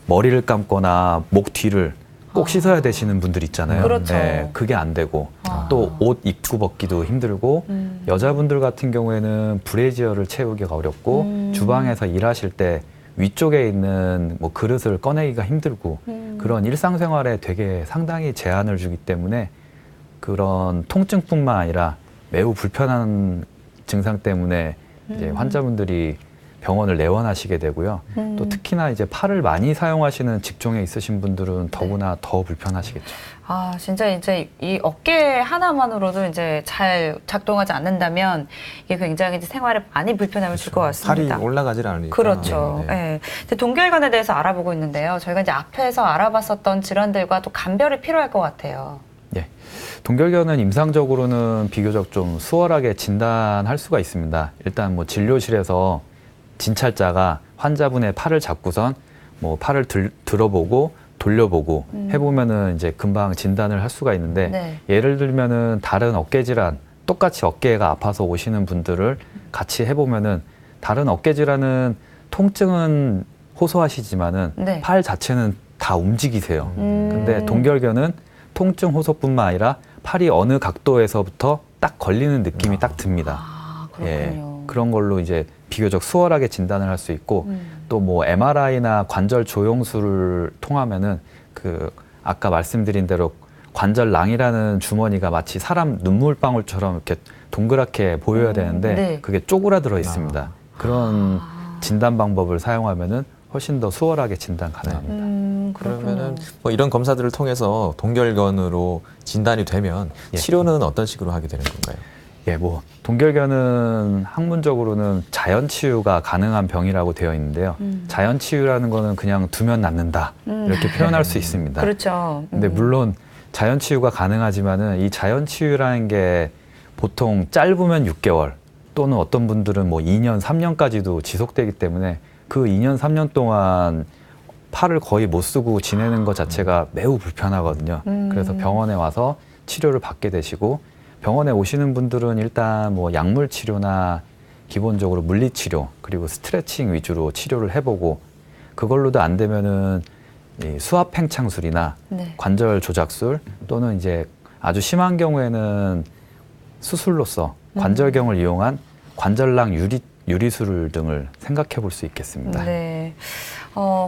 머리를 감거나 목 뒤를 꼭 씻어야 되시는 분들 있잖아요. 그렇죠. 네, 그게 안 되고 또 옷 입고 벗기도 힘들고 여자분들 같은 경우에는 브래지어를 채우기가 어렵고 주방에서 일하실 때 위쪽에 있는 뭐 그릇을 꺼내기가 힘들고 그런 일상생활에 되게 상당히 제한을 주기 때문에 그런 통증뿐만 아니라 매우 불편한 증상 때문에 이제 환자분들이 병원을 내원하시게 되고요. 또 특히나 이제 팔을 많이 사용하시는 직종에 있으신 분들은 더구나 더 불편하시겠죠. 아, 진짜 이제 이 어깨 하나만으로도 이제 잘 작동하지 않는다면 이게 굉장히 이제 생활에 많이 불편함을 줄 것 팔이 같습니다. 올라가질 않으니까. 그렇죠. 예. 이제 동결견에 대해서 알아보고 있는데요. 저희가 이제 앞에서 알아봤었던 질환들과 또 감별이 필요할 것 같아요. 예. 동결견은 임상적으로는 비교적 좀 수월하게 진단할 수가 있습니다. 일단 뭐 진료실에서 진찰자가 환자분의 팔을 잡고선 뭐 팔을 들어보고 돌려보고 해보면은 이제 금방 진단을 할 수가 있는데 네. 예를 들면은 다른 어깨 질환, 똑같이 어깨가 아파서 오시는 분들을 같이 해보면은 다른 어깨 질환은 통증은 호소하시지만은 네. 팔 자체는 다 움직이세요. 근데 동결견은 통증 호소뿐만 아니라 팔이 어느 각도에서부터 딱 걸리는 느낌이 딱 듭니다. 아, 그렇군요. 그런 걸로 이제 비교적 수월하게 진단을 할 수 있고 또 뭐 MRI나 관절 조영술을 통하면은 그 아까 말씀드린 대로 관절낭이라는 주머니가 마치 사람 눈물방울처럼 이렇게 동그랗게 보여야 되는데 네. 그게 쪼그라들어 있습니다. 그런 진단 방법을 사용하면은 훨씬 더 수월하게 진단 가능합니다. 그러면은 뭐 이런 검사들을 통해서 동결견으로 진단이 되면 예. 치료는 어떤 식으로 하게 되는 건가요? 예, 뭐 동결견은 학문적으로는 자연 치유가 가능한 병이라고 되어 있는데요. 자연 치유라는 거는 그냥 두면 낫는다 이렇게 표현할 수 있습니다. 그렇죠. 근데 물론 자연 치유가 가능하지만은 이 자연 치유라는 게 보통 짧으면 6개월 또는 어떤 분들은 뭐 2년, 3년까지도 지속되기 때문에 그 2년, 3년 동안 팔을 거의 못 쓰고 지내는 것 자체가 매우 불편하거든요. 그래서 병원에 와서 치료를 받게 되시고 병원에 오시는 분들은 일단 뭐 약물 치료나 기본적으로 물리 치료 그리고 스트레칭 위주로 치료를 해보고 그걸로도 안 되면은 이 수압 팽창술이나 네. 관절 조작술 또는 이제 아주 심한 경우에는 수술로서 관절경을 이용한 관절낭 유리술 등을 생각해 볼 수 있겠습니다. 네.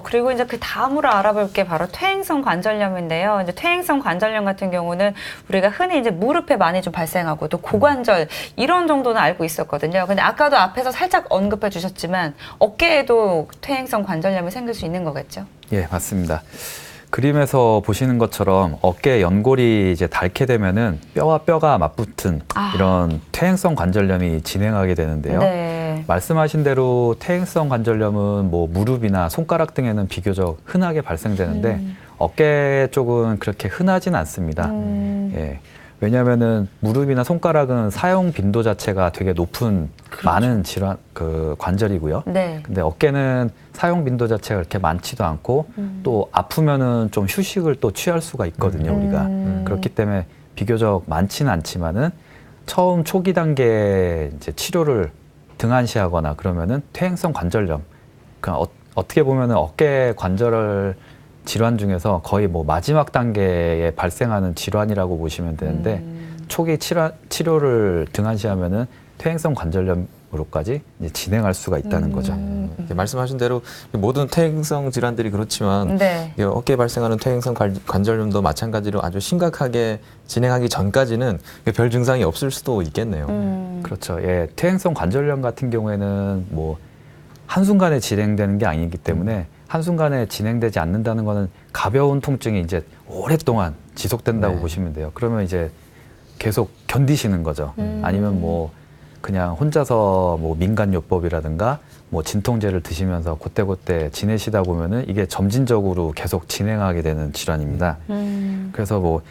그리고 이제 그 다음으로 알아볼 게 바로 퇴행성 관절염인데요. 이제 퇴행성 관절염 같은 경우는 우리가 흔히 이제 무릎에 많이 좀 발생하고 또 고관절 이런 정도는 알고 있었거든요. 근데 아까도 앞에서 살짝 언급해 주셨지만 어깨에도 퇴행성 관절염이 생길 수 있는 거겠죠? 예, 맞습니다. 그림에서 보시는 것처럼 어깨 연골이 이제 닳게 되면은 뼈와 뼈가 맞붙은 이런 퇴행성 관절염이 진행하게 되는데요. 네. 말씀하신 대로 퇴행성 관절염은 뭐 무릎이나 손가락 등에는 비교적 흔하게 발생되는데 어깨 쪽은 그렇게 흔하진 않습니다. 예. 왜냐하면은 무릎이나 손가락은 사용 빈도 자체가 되게 높은 많은 질환 그 관절이고요. 네. 근데 어깨는 사용 빈도 자체가 그렇게 많지도 않고 또 아프면은 좀 휴식을 또 취할 수가 있거든요, 우리가. 그렇기 때문에 비교적 많지는 않지만은 처음 초기 단계에 이제 치료를 등한시하거나 그러면은 퇴행성 관절염. 그러니까 어떻게 보면은 어깨 관절 질환 중에서 거의 뭐 마지막 단계에 발생하는 질환이라고 보시면 되는데 초기 치료를 등한시하면은 퇴행성 관절염으로까지 이제 진행할 수가 있다는 거죠. 말씀하신 대로 모든 퇴행성 질환들이 그렇지만 네. 이 어깨에 발생하는 퇴행성 관절염도 마찬가지로 아주 심각하게 진행하기 전까지는 별 증상이 없을 수도 있겠네요. 그렇죠. 예, 퇴행성 관절염 같은 경우에는 뭐 한순간에 진행되는 게 아니기 때문에 한순간에 진행되지 않는다는 거는 가벼운 통증이 이제 오랫동안 지속된다고 네. 보시면 돼요. 그러면 이제 계속 견디시는 거죠. 아니면 뭐 그냥 혼자서 뭐 민간요법이라든가 뭐 진통제를 드시면서 그때그때 지내시다 보면은 이게 점진적으로 계속 진행하게 되는 질환입니다. 그래서 뭐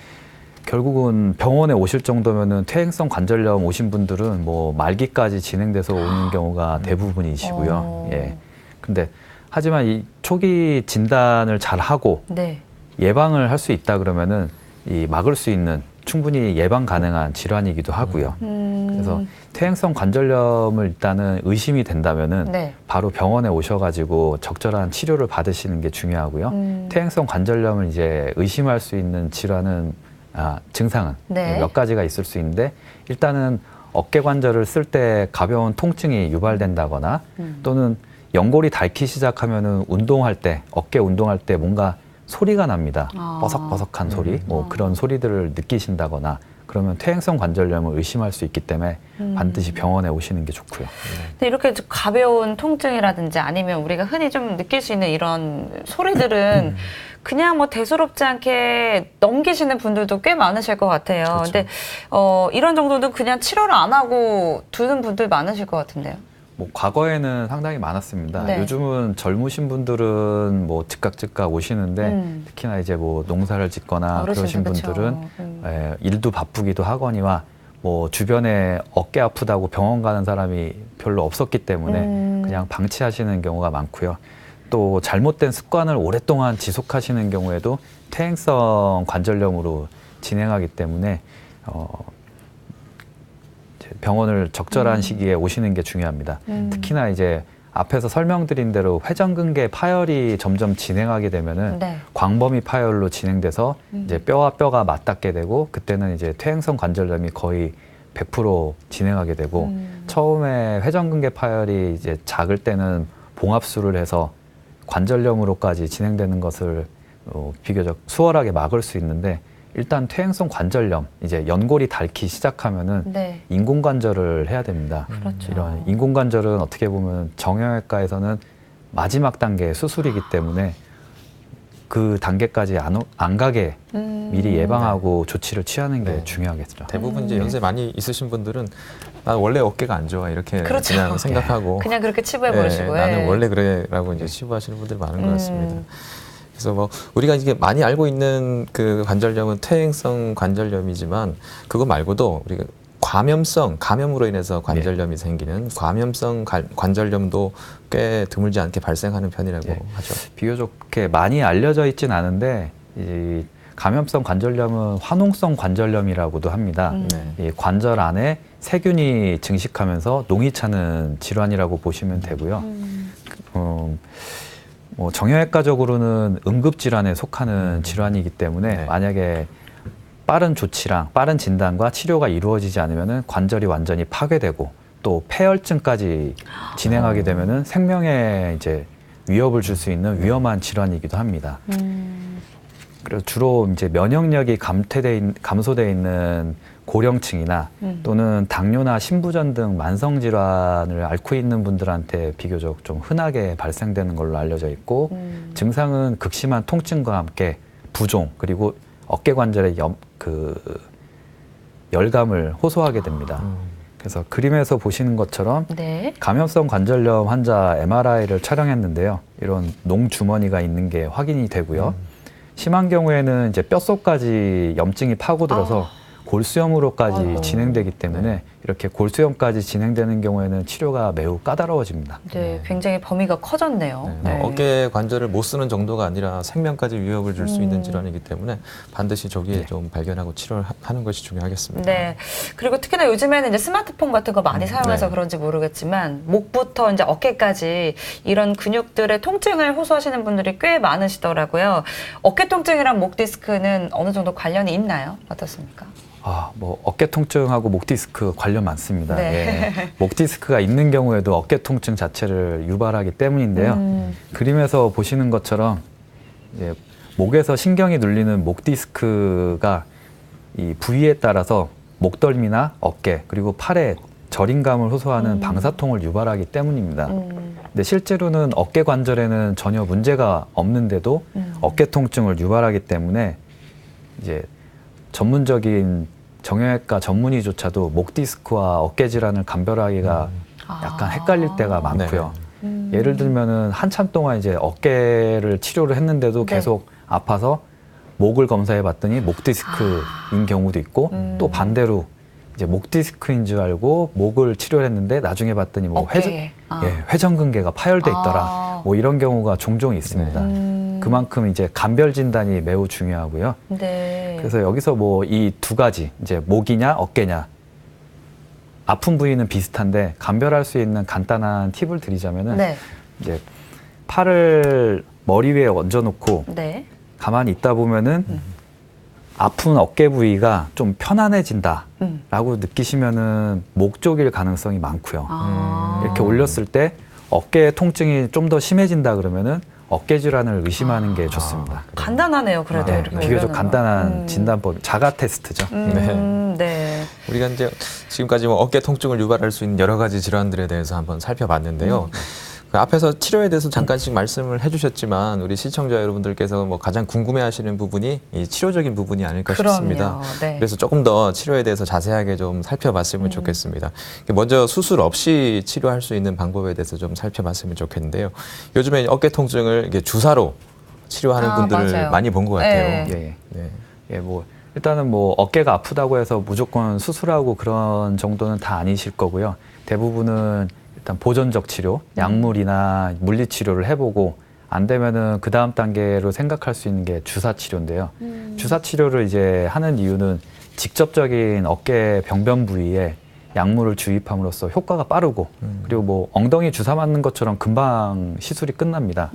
결국은 병원에 오실 정도면은 퇴행성 관절염 오신 분들은 뭐 말기까지 진행돼서 오는 경우가 대부분이시고요. 예. 근데 하지만 이 초기 진단을 잘 하고 네. 예방을 할 수 있다 그러면은 이 막을 수 있는 충분히 예방 가능한 질환이기도 하고요. 그래서 퇴행성 관절염을 일단은 의심이 된다면은 네. 바로 병원에 오셔가지고 적절한 치료를 받으시는 게 중요하고요. 퇴행성 관절염을 이제 의심할 수 있는 질환은 증상은 네. 몇 가지가 있을 수 있는데 일단은 어깨 관절을 쓸 때 가벼운 통증이 유발된다거나 또는 연골이 닳기 시작하면은 운동할 때 어깨 운동할 때 뭔가 소리가 납니다. 버석버석한 소리, 뭐 그런 소리들을 느끼신다거나 그러면 퇴행성 관절염을 의심할 수 있기 때문에 반드시 병원에 오시는 게 좋고요. 근데 이렇게 가벼운 통증이라든지 아니면 우리가 흔히 좀 느낄 수 있는 이런 소리들은 그냥 뭐 대수롭지 않게 넘기시는 분들도 꽤 많으실 것 같아요. 그렇죠. 근데 이런 정도는 그냥 치료를 안 하고 두는 분들 많으실 것 같은데요. 뭐 과거에는 상당히 많았습니다. 네. 요즘은 젊으신 분들은 뭐 즉각 오시는데 특히나 이제 뭐 농사를 짓거나 그러신 어르신들, 분들은 그쵸. 일도 바쁘기도 하거니와 뭐 주변에 어깨 아프다고 병원 가는 사람이 별로 없었기 때문에 그냥 방치하시는 경우가 많고요. 또 잘못된 습관을 오랫동안 지속하시는 경우에도 퇴행성 관절염으로 진행하기 때문에 병원을 적절한 시기에 오시는 게 중요합니다. 특히나 이제 앞에서 설명드린 대로 회전근개 파열이 점점 진행하게 되면은 네. 광범위 파열로 진행돼서 이제 뼈와 뼈가 맞닿게 되고 그때는 이제 퇴행성 관절염이 거의 100% 진행하게 되고 처음에 회전근개 파열이 이제 작을 때는 봉합술을 해서 관절염으로까지 진행되는 것을 비교적 수월하게 막을 수 있는데 일단 퇴행성 관절염, 이제 연골이 닳기 시작하면은 네. 인공관절을 해야 됩니다. 그렇죠. 이런 인공관절은 어떻게 보면 정형외과에서는 마지막 단계 수술이기 때문에 그 단계까지 안 가게 미리 예방하고 조치를 취하는 게 네. 중요하겠죠. 대부분 이제 연세 많이 있으신 분들은 나 원래 어깨가 안 좋아 이렇게 그렇죠. 그냥 생각하고 그냥 그렇게 치부해 버리시고. 나는 원래 그래라고 이제 치부하시는 분들이 많은 것 같습니다. 그래서 뭐 우리가 이게 많이 알고 있는 그 관절염은 퇴행성 관절염이지만 그거 말고도 우리가 감염으로 인해서 관절염이 생기는 감염성 관절염도 꽤 드물지 않게 발생하는 편이라고 하죠. 비교적 그렇게 많이 알려져 있진 않은데 이 감염성 관절염은 화농성 관절염이라고도 합니다. 이 관절 안에 세균이 증식하면서 농이 차는 질환이라고 보시면 되고요. 뭐 정형외과적으로는 응급질환에 속하는 질환이기 때문에 네. 만약에 빠른 조치랑 빠른 진단과 치료가 이루어지지 않으면은 관절이 완전히 파괴되고 또 폐혈증까지 진행하게 되면은 생명에 이제 위협을 줄 수 있는 위험한 질환이기도 합니다. 그래서 주로 이제 면역력이 감소돼 있는 고령층이나 또는 당뇨나 신부전 등 만성 질환을 앓고 있는 분들한테 비교적 좀 흔하게 발생되는 걸로 알려져 있고 증상은 극심한 통증과 함께 부종 그리고 어깨 관절의 열감을 호소하게 됩니다. 그래서 그림에서 보시는 것처럼 네. 감염성 관절염 환자 MRI를 촬영했는데요. 이런 농주머니가 있는 게 확인이 되고요. 심한 경우에는 이제 뼛속까지 염증이 파고들어서 골수염으로까지 아이고. 진행되기 때문에 이렇게 골수염까지 진행되는 경우에는 치료가 매우 까다로워집니다. 네, 굉장히 범위가 커졌네요. 네, 어깨 관절을 못 쓰는 정도가 아니라 생명까지 위협을 줄 수 있는 질환이기 때문에 반드시 조기에 좀 발견하고 치료를 하는 것이 중요하겠습니다. 네. 그리고 특히나 요즘에는 이제 스마트폰 같은 거 많이 사용해서 네. 그런지 모르겠지만 목부터 이제 어깨까지 이런 근육들의 통증을 호소하시는 분들이 꽤 많으시더라고요. 어깨 통증이랑 목 디스크는 어느 정도 관련이 있나요? 어떻습니까? 뭐 어깨 통증하고 목 디스크 관련 많습니다. 네. 예. 목 디스크가 있는 경우에도 어깨 통증 자체를 유발하기 때문인데요. 그림에서 보시는 것처럼 이제 목에서 신경이 눌리는 목 디스크가 이 부위에 따라서 목덜미나 어깨 그리고 팔에 저림감을 호소하는 방사통을 유발하기 때문입니다. 근데 실제로는 어깨 관절에는 전혀 문제가 없는데도 어깨 통증을 유발하기 때문에 이제 전문적인 정형외과 전문의조차도 목 디스크와 어깨 질환을 감별하기가 약간 헷갈릴 때가 많고요. 예를 들면은 한참 동안 이제 어깨를 치료를 했는데도 네. 계속 아파서 목을 검사해 봤더니 목 디스크인 경우도 있고 또 반대로 이제 목 디스크인 줄 알고 목을 치료를 했는데 나중에 봤더니 뭐 어깨에. 회전근개가 파열돼 있더라. 뭐 이런 경우가 종종 있습니다. 그만큼 이제 감별 진단이 매우 중요하고요. 네. 그래서 여기서 뭐 이 두 가지 이제 목이냐 어깨냐 아픈 부위는 비슷한데 감별할 수 있는 간단한 팁을 드리자면은 네. 이제 팔을 머리 위에 얹어놓고 네. 가만히 있다 보면은 아픈 어깨 부위가 좀 편안해진다라고 느끼시면은 목 쪽일 가능성이 많고요. 이렇게 올렸을 때 어깨 통증이 좀 더 심해진다 그러면은 어깨 질환을 의심하는 게 좋습니다. 간단하네요. 그래도 네, 이렇게 비교적 올려놓으면. 간단한 진단법, 자가 테스트죠. 네. 우리가 이제 지금까지 뭐 어깨 통증을 유발할 수 있는 여러 가지 질환들에 대해서 한번 살펴봤는데요. 그 앞에서 치료에 대해서 잠깐씩 말씀을 해주셨지만 우리 시청자 여러분들께서 뭐 가장 궁금해하시는 부분이 이 치료적인 부분이 아닐까 그럼요. 싶습니다. 네. 그래서 조금 더 치료에 대해서 자세하게 좀 살펴봤으면 좋겠습니다. 먼저 수술 없이 치료할 수 있는 방법에 대해서 좀 살펴봤으면 좋겠는데요. 요즘에 어깨 통증을 이게 주사로 치료하는 분들을 맞아요. 많이 본 것 같아요. 네. 예, 네. 예, 뭐 일단은 뭐 어깨가 아프다고 해서 무조건 수술하고 그런 정도는 다 아니실 거고요. 대부분은 일단 보존적 치료, 약물이나 물리 치료를 해보고 안 되면은 그 다음 단계로 생각할 수 있는 게 주사 치료인데요. 주사 치료를 이제 하는 이유는 직접적인 어깨 병변 부위에 약물을 주입함으로써 효과가 빠르고 그리고 뭐 엉덩이 주사 맞는 것처럼 금방 시술이 끝납니다.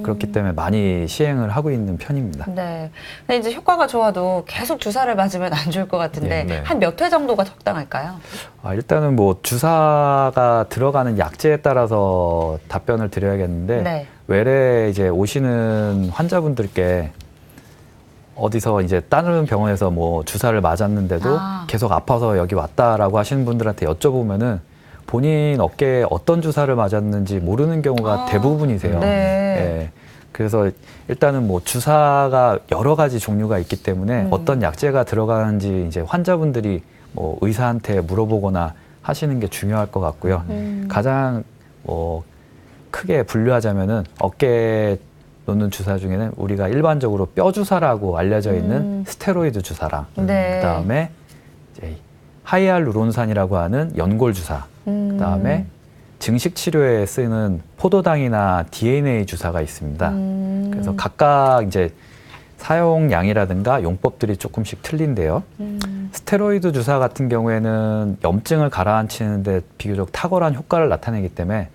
그렇기 때문에 많이 시행을 하고 있는 편입니다. 네. 근데 이제 효과가 좋아도 계속 주사를 맞으면 안 좋을 것 같은데 네. 한 몇 회 정도가 적당할까요? 일단은 뭐 주사가 들어가는 약제에 따라서 답변을 드려야겠는데 네. 외래 이제 오시는 환자분들께 어디서 이제 다른 병원에서 뭐 주사를 맞았는데도 계속 아파서 여기 왔다라고 하시는 분들한테 여쭤보면은 본인 어깨에 어떤 주사를 맞았는지 모르는 경우가 대부분이세요. 네. 예. 그래서 일단은 뭐 주사가 여러 가지 종류가 있기 때문에 어떤 약제가 들어가는지 이제 환자분들이 뭐 의사한테 물어보거나 하시는 게 중요할 것 같고요. 가장 뭐 크게 분류하자면은 어깨에 놓는 주사 중에는 우리가 일반적으로 뼈 주사라고 알려져 있는 스테로이드 주사랑 네. 그다음에 이제 하이알루론산이라고 하는 연골 주사, 그다음에 증식 치료에 쓰는 포도당이나 DNA 주사가 있습니다. 그래서 각각 이제 사용량이라든가 용법들이 조금씩 틀린데요. 스테로이드 주사 같은 경우에는 염증을 가라앉히는데 비교적 탁월한 효과를 나타내기 때문에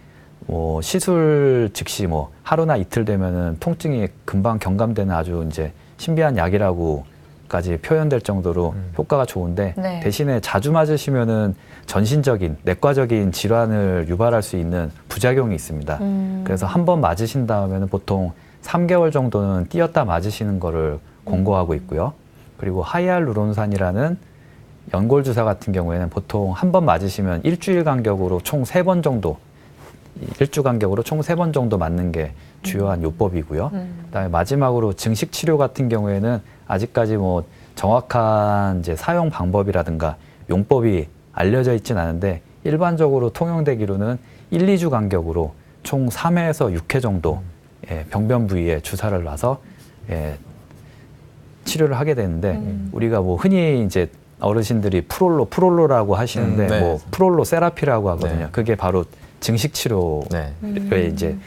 뭐 시술 즉시 뭐 하루나 이틀 되면은 통증이 금방 경감되는 아주 이제 신비한 약이라고까지 표현될 정도로 효과가 좋은데 네. 대신에 자주 맞으시면은 전신적인 내과적인 질환을 유발할 수 있는 부작용이 있습니다. 그래서 한 번 맞으신 다음에는 보통 3개월 정도는 띄었다 맞으시는 거를 권고하고 있고요. 그리고 하이알루론산이라는 연골 주사 같은 경우에는 보통 한 번 맞으시면 일주일 간격으로 총 3번 정도 1주 간격으로 총 3번 정도 맞는 게 주요한 요법이고요. 그다음에 마지막으로 증식 치료 같은 경우에는 아직까지 뭐 정확한 이제 사용 방법이라든가 용법이 알려져 있진 않은데 일반적으로 통용되기로는 1, 2주 간격으로 총 3회에서 6회 정도 예, 병변 부위에 주사를 놔서 예, 치료를 하게 되는데 우리가 뭐 흔히 이제 어르신들이 프롤로라고 하시는데 네. 뭐 프롤로 세라피라고 하거든요. 네. 그게 바로 증식 치료의 네. 이제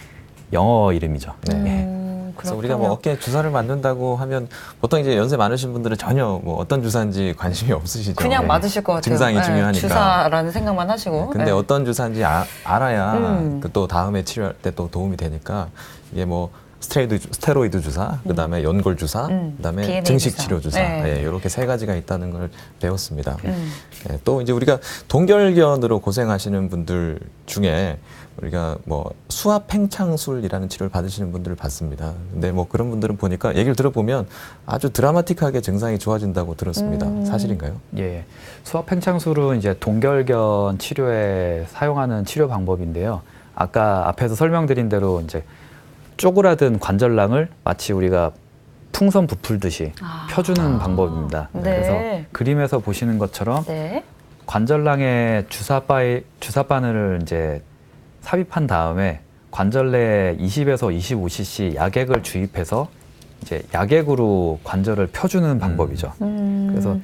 영어 이름이죠. 네. 예. 그래서 우리가 뭐 어깨에 주사를 맞는다고 하면 보통 이제 연세 많으신 분들은 전혀 뭐 어떤 주사인지 관심이 없으시죠. 그냥 네. 맞으실 것 같아요. 증상이 네, 중요하니까. 주사라는 생각만 하시고. 근데 네. 어떤 주사인지 알아야 그 또 다음에 치료할 때 또 도움이 되니까 이게 뭐 스테로이드 주사, 그다음에 연골 주사, 그다음에 DNA 증식 주사. 치료 주사, 네. 예, 이렇게 3가지가 있다는 걸 배웠습니다. 예, 또 이제 우리가 동결견으로 고생하시는 분들 중에 우리가 뭐 수압 팽창술이라는 치료를 받으시는 분들을 봤습니다. 근데 뭐 그런 분들은 보니까 얘기를 들어보면 아주 드라마틱하게 증상이 좋아진다고 들었습니다. 사실인가요? 예. 수압 팽창술은 이제 동결견 치료에 사용하는 치료 방법인데요. 아까 앞에서 설명드린 대로 이제 쪼그라든 관절낭을 마치 우리가 풍선 부풀듯이 펴주는 방법입니다. 네. 그래서 그림에서 보시는 것처럼 네. 관절낭에 주사바늘을 이제 삽입한 다음에 관절 내에 20에서 25cc 약액을 주입해서 이제 약액으로 관절을 펴주는 방법이죠. 그래서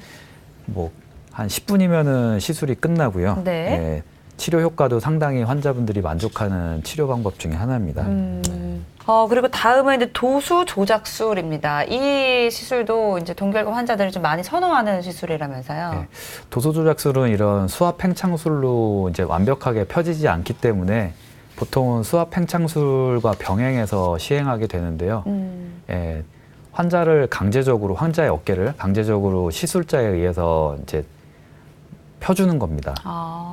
뭐 한 10분이면은 시술이 끝나고요. 네. 예, 치료 효과도 상당히 환자분들이 만족하는 치료 방법 중에 하나입니다. 그리고 다음은 이제 도수 조작술입니다. 이 시술도 이제 동결감 환자들이 좀 많이 선호하는 시술이라면서요. 네. 도수 조작술은 이런 수압 팽창술로 이제 완벽하게 펴지지 않기 때문에 보통은 수압 팽창술과 병행해서 시행하게 되는데요. 예, 환자의 어깨를 강제적으로 시술자에 의해서 이제 펴주는 겁니다.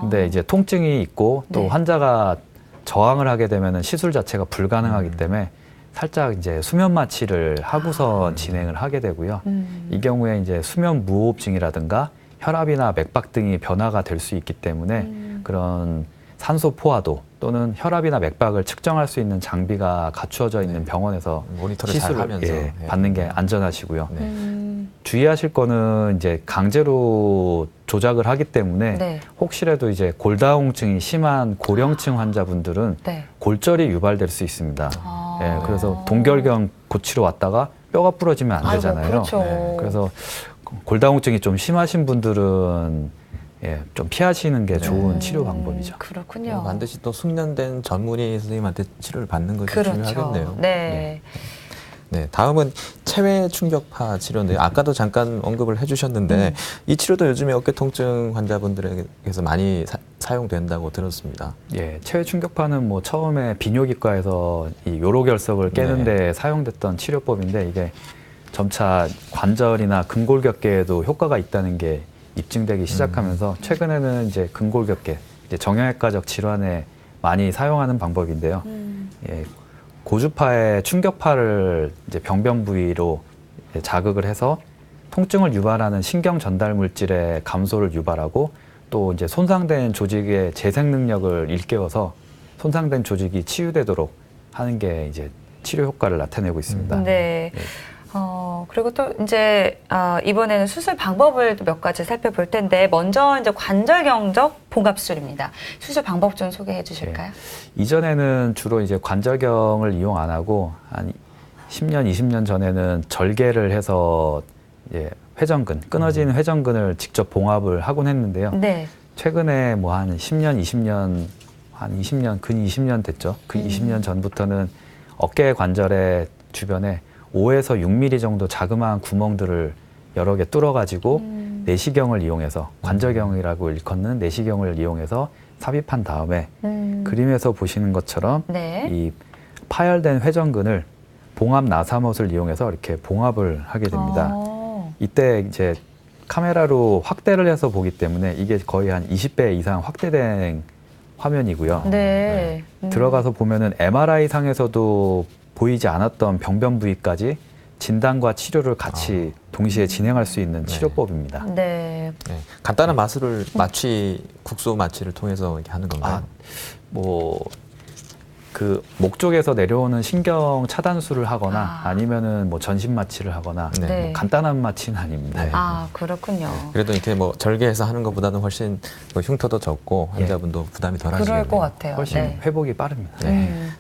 근데 이제 통증이 있고 또 네. 환자가 저항을 하게 되면은 시술 자체가 불가능하기 때문에 살짝 이제 수면 마취를 하고서 진행을 하게 되고요. 이 경우에 이제 수면 무호흡증이라든가 혈압이나 맥박 등이 변화가 될 수 있기 때문에 그런 산소 포화도 또는 혈압이나 맥박을 측정할 수 있는 장비가 갖추어져 있는 병원에서 모니터를 잘 시술을 하면서 예. 받는 게 안전하시고요. 네. 주의하실 거는 이제 강제로 조작을 하기 때문에 네. 혹시라도 이제 골다공증이 심한 고령층 환자분들은 네. 골절이 유발될 수 있습니다. 예, 그래서 동결견 고치러 왔다가 뼈가 부러지면 안 아이고, 되잖아요. 그렇죠. 네, 그래서 골다공증이 좀 심하신 분들은 예, 좀 피하시는 게 좋은 치료 방법이죠. 그렇군요. 반드시 또 숙련된 전문의 선생님한테 치료를 받는 것이 그렇죠. 중요하겠네요. 네. 네, 다음은 체외 충격파 치료인데요. 아까도 잠깐 언급을 해주셨는데 이 치료도 요즘에 어깨 통증 환자분들에게서 많이 사용된다고 들었습니다. 예, 체외 충격파는 뭐 처음에 비뇨기과에서 이 요로결석을 깨는데 사용됐던 치료법인데 이게 점차 관절이나 근골격계에도 효과가 있다는 게 입증되기 시작하면서 최근에는 이제 근골격계, 이제 정형외과적 질환에 많이 사용하는 방법인데요. 예, 고주파의 충격파를 이제 병변 부위로 자극을 해서 통증을 유발하는 신경 전달 물질의 감소를 유발하고 또 이제 손상된 조직의 재생 능력을 일깨워서 손상된 조직이 치유되도록 하는 게 이제 치료 효과를 나타내고 있습니다. 네. 그리고 또 이제 이번에는 수술 방법을 또 몇 가지 살펴볼 텐데 먼저 이제 관절경적 봉합술입니다. 수술 방법 좀 소개해 주실까요? 이전에는 주로 이제 관절경을 이용 안 하고 한 10년, 20년 전에는 절개를 해서 이제 회전근, 끊어진 회전근을 직접 봉합을 하곤 했는데요. 네. 최근에 뭐 한 10년, 20년, 근 20년 됐죠. 그 20년 전부터는 어깨 관절의 주변에 5에서 6mm 정도 자그마한 구멍들을 여러 개 뚫어가지고 내시경을 이용해서 관절경이라고 일컫는 내시경을 이용해서 삽입한 다음에 그림에서 보시는 것처럼 네. 이 파열된 회전근을 봉합 나사못을 이용해서 이렇게 봉합을 하게 됩니다. 이때 이제 카메라로 확대를 해서 보기 때문에 이게 거의 한 20배 이상 확대된 화면이고요. 네. 들어가서 보면은 MRI 상에서도 보이지 않았던 병변 부위까지 진단과 치료를 같이 동시에 진행할 수 있는 치료법입니다. 네. 네, 간단한 마취를 국소 마취를 통해서 이렇게 하는 건가요? 뭐 그 목 쪽에서 내려오는 신경 차단술을 하거나 아. 아니면은 뭐 전신 마취를 하거나 네. 네. 뭐 간단한 마취는 아닙니다. 네. 아, 그렇군요. 그래도 이렇게 뭐 절개해서 하는 것보다는 훨씬 뭐 흉터도 적고 예. 환자분도 부담이 그럴 덜하시겠네요. 것 같아요. 훨씬 네. 회복이 빠릅니다.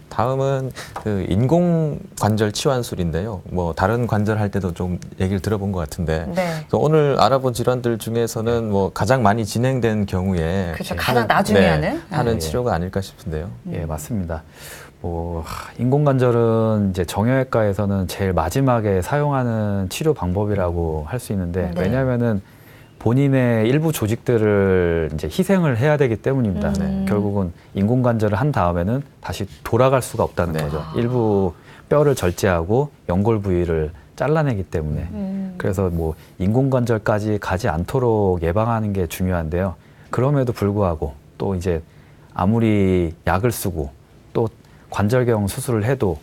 다음은 그 인공 관절 치환술인데요. 뭐 다른 관절 할 때도 좀 얘기를 들어본 것 같은데 네. 그래서 오늘 알아본 질환들 중에서는 뭐 가장 많이 진행된 경우에 그죠. 가장 나중에 하는? 하는 예. 치료가 아닐까 싶은데요. 예, 맞습니다. 인공관절은 이제 정형외과에서는 제일 마지막에 사용하는 치료 방법이라고 할 수 있는데 네. 왜냐하면은 본인의 일부 조직들을 이제 희생을 해야 되기 때문입니다. 결국은 인공관절을 한 다음에는 다시 돌아갈 수가 없다는 네. 거죠. 일부 뼈를 절제하고 연골 부위를 잘라내기 때문에 그래서 뭐 인공관절까지 가지 않도록 예방하는 게 중요한데요. 그럼에도 불구하고 또 이제 아무리 약을 쓰고 또 관절경 수술을 해도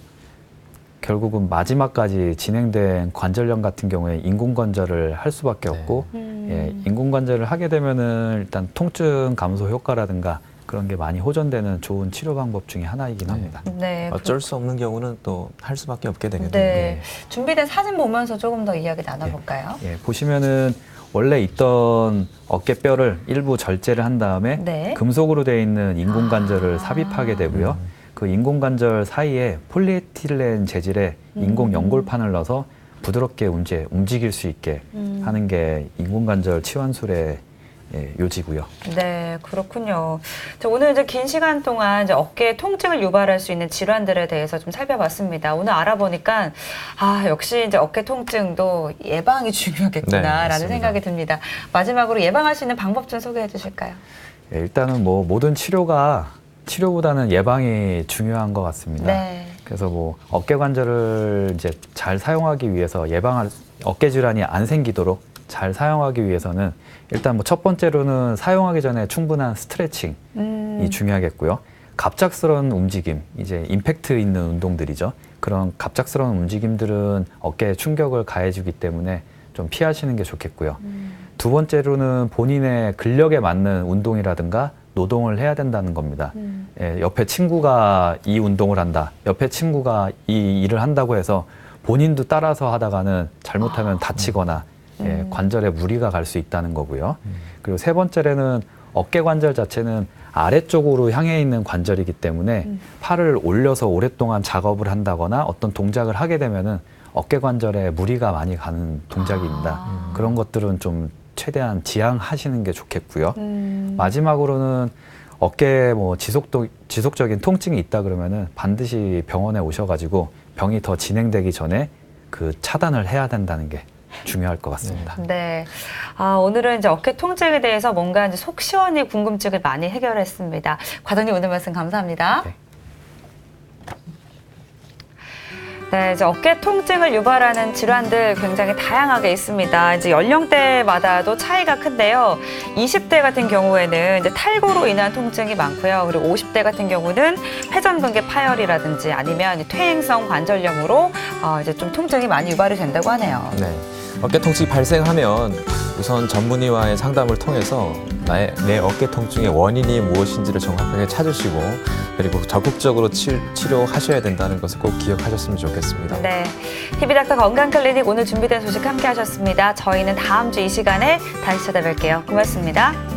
결국은 마지막까지 진행된 관절염 같은 경우에 인공관절을 할 수밖에 없고 예, 인공관절을 하게 되면은 일단 통증 감소 효과라든가 그런 게 많이 호전되는 좋은 치료 방법 중에 하나이긴 합니다. 네. 어쩔 수 없는 경우는 또 할 수밖에 없게 되겠네요. 네. 준비된 사진 보면서 조금 더 이야기 나눠볼까요? 예, 보시면은 원래 있던 어깨뼈를 일부 절제를 한 다음에 네. 금속으로 되어 있는 인공관절을 삽입하게 되고요. 그 인공관절 사이에 폴리에틸렌 재질의 인공 연골판을 넣어서 부드럽게 움직일 수 있게 하는 게 인공관절 치환술의 요지고요. 네, 그렇군요. 자, 오늘 이제 긴 시간 동안 이제 어깨 통증을 유발할 수 있는 질환들에 대해서 좀 살펴봤습니다. 오늘 알아보니까 역시 이제 어깨 통증도 예방이 네, 중요하겠구나라는 맞습니다. 생각이 듭니다. 마지막으로 예방할 수 있는 방법 좀 소개해 주실까요? 예, 일단은 뭐 모든 치료보다는 예방이 중요한 것 같습니다. 네. 그래서 뭐 어깨 관절을 이제 잘 사용하기 위해서 어깨 질환이 안 생기도록 잘 사용하기 위해서는 일단 뭐 첫 번째로는 사용하기 전에 충분한 스트레칭이 중요하겠고요. 갑작스러운 움직임, 이제 임팩트 있는 운동들이죠. 그런 갑작스러운 움직임들은 어깨에 충격을 가해주기 때문에 좀 피하시는 게 좋겠고요. 두 번째로는 본인의 근력에 맞는 운동이라든가 노동을 해야 된다는 겁니다. 예, 옆에 친구가 이 운동을 한다, 옆에 친구가 이 일을 한다고 해서 본인도 따라서 하다가는 잘못하면 다치거나 관절에 무리가 갈 수 있다는 거고요. 그리고 세 번째로는 어깨 관절 자체는 아래쪽으로 향해 있는 관절이기 때문에 팔을 올려서 오랫동안 작업을 한다거나 어떤 동작을 하게 되면은 어깨 관절에 무리가 많이 가는 동작입니다. 그런 것들은 좀 최대한 지양하시는 게 좋겠고요. 마지막으로는 어깨에 뭐 지속적인 통증이 있다 그러면은 반드시 병원에 오셔가지고 병이 더 진행되기 전에 그 차단을 해야 된다는 게 중요할 것 같습니다. 네. 오늘은 이제 어깨 통증에 대해서 뭔가 이제 속 시원히 궁금증을 많이 해결했습니다. 과장님 오늘 말씀 감사합니다. 네. 네, 이제 어깨 통증을 유발하는 질환들 굉장히 다양하게 있습니다. 이제 연령대마다도 차이가 큰데요. 20대 같은 경우에는 이제 탈구로 인한 통증이 많고요. 그리고 50대 같은 경우는 회전근개 파열이라든지 아니면 퇴행성 관절염으로 이제 좀 통증이 많이 유발이 된다고 하네요. 네. 어깨 통증이 발생하면 우선 전문의와의 상담을 통해서 내 어깨 통증의 원인이 무엇인지를 정확하게 찾으시고 그리고 적극적으로 치료하셔야 된다는 것을 꼭 기억하셨으면 좋겠습니다. 네, TV닥터 건강클리닉 오늘 준비된 소식 함께 하셨습니다. 저희는 다음 주 이 시간에 다시 찾아뵐게요. 고맙습니다.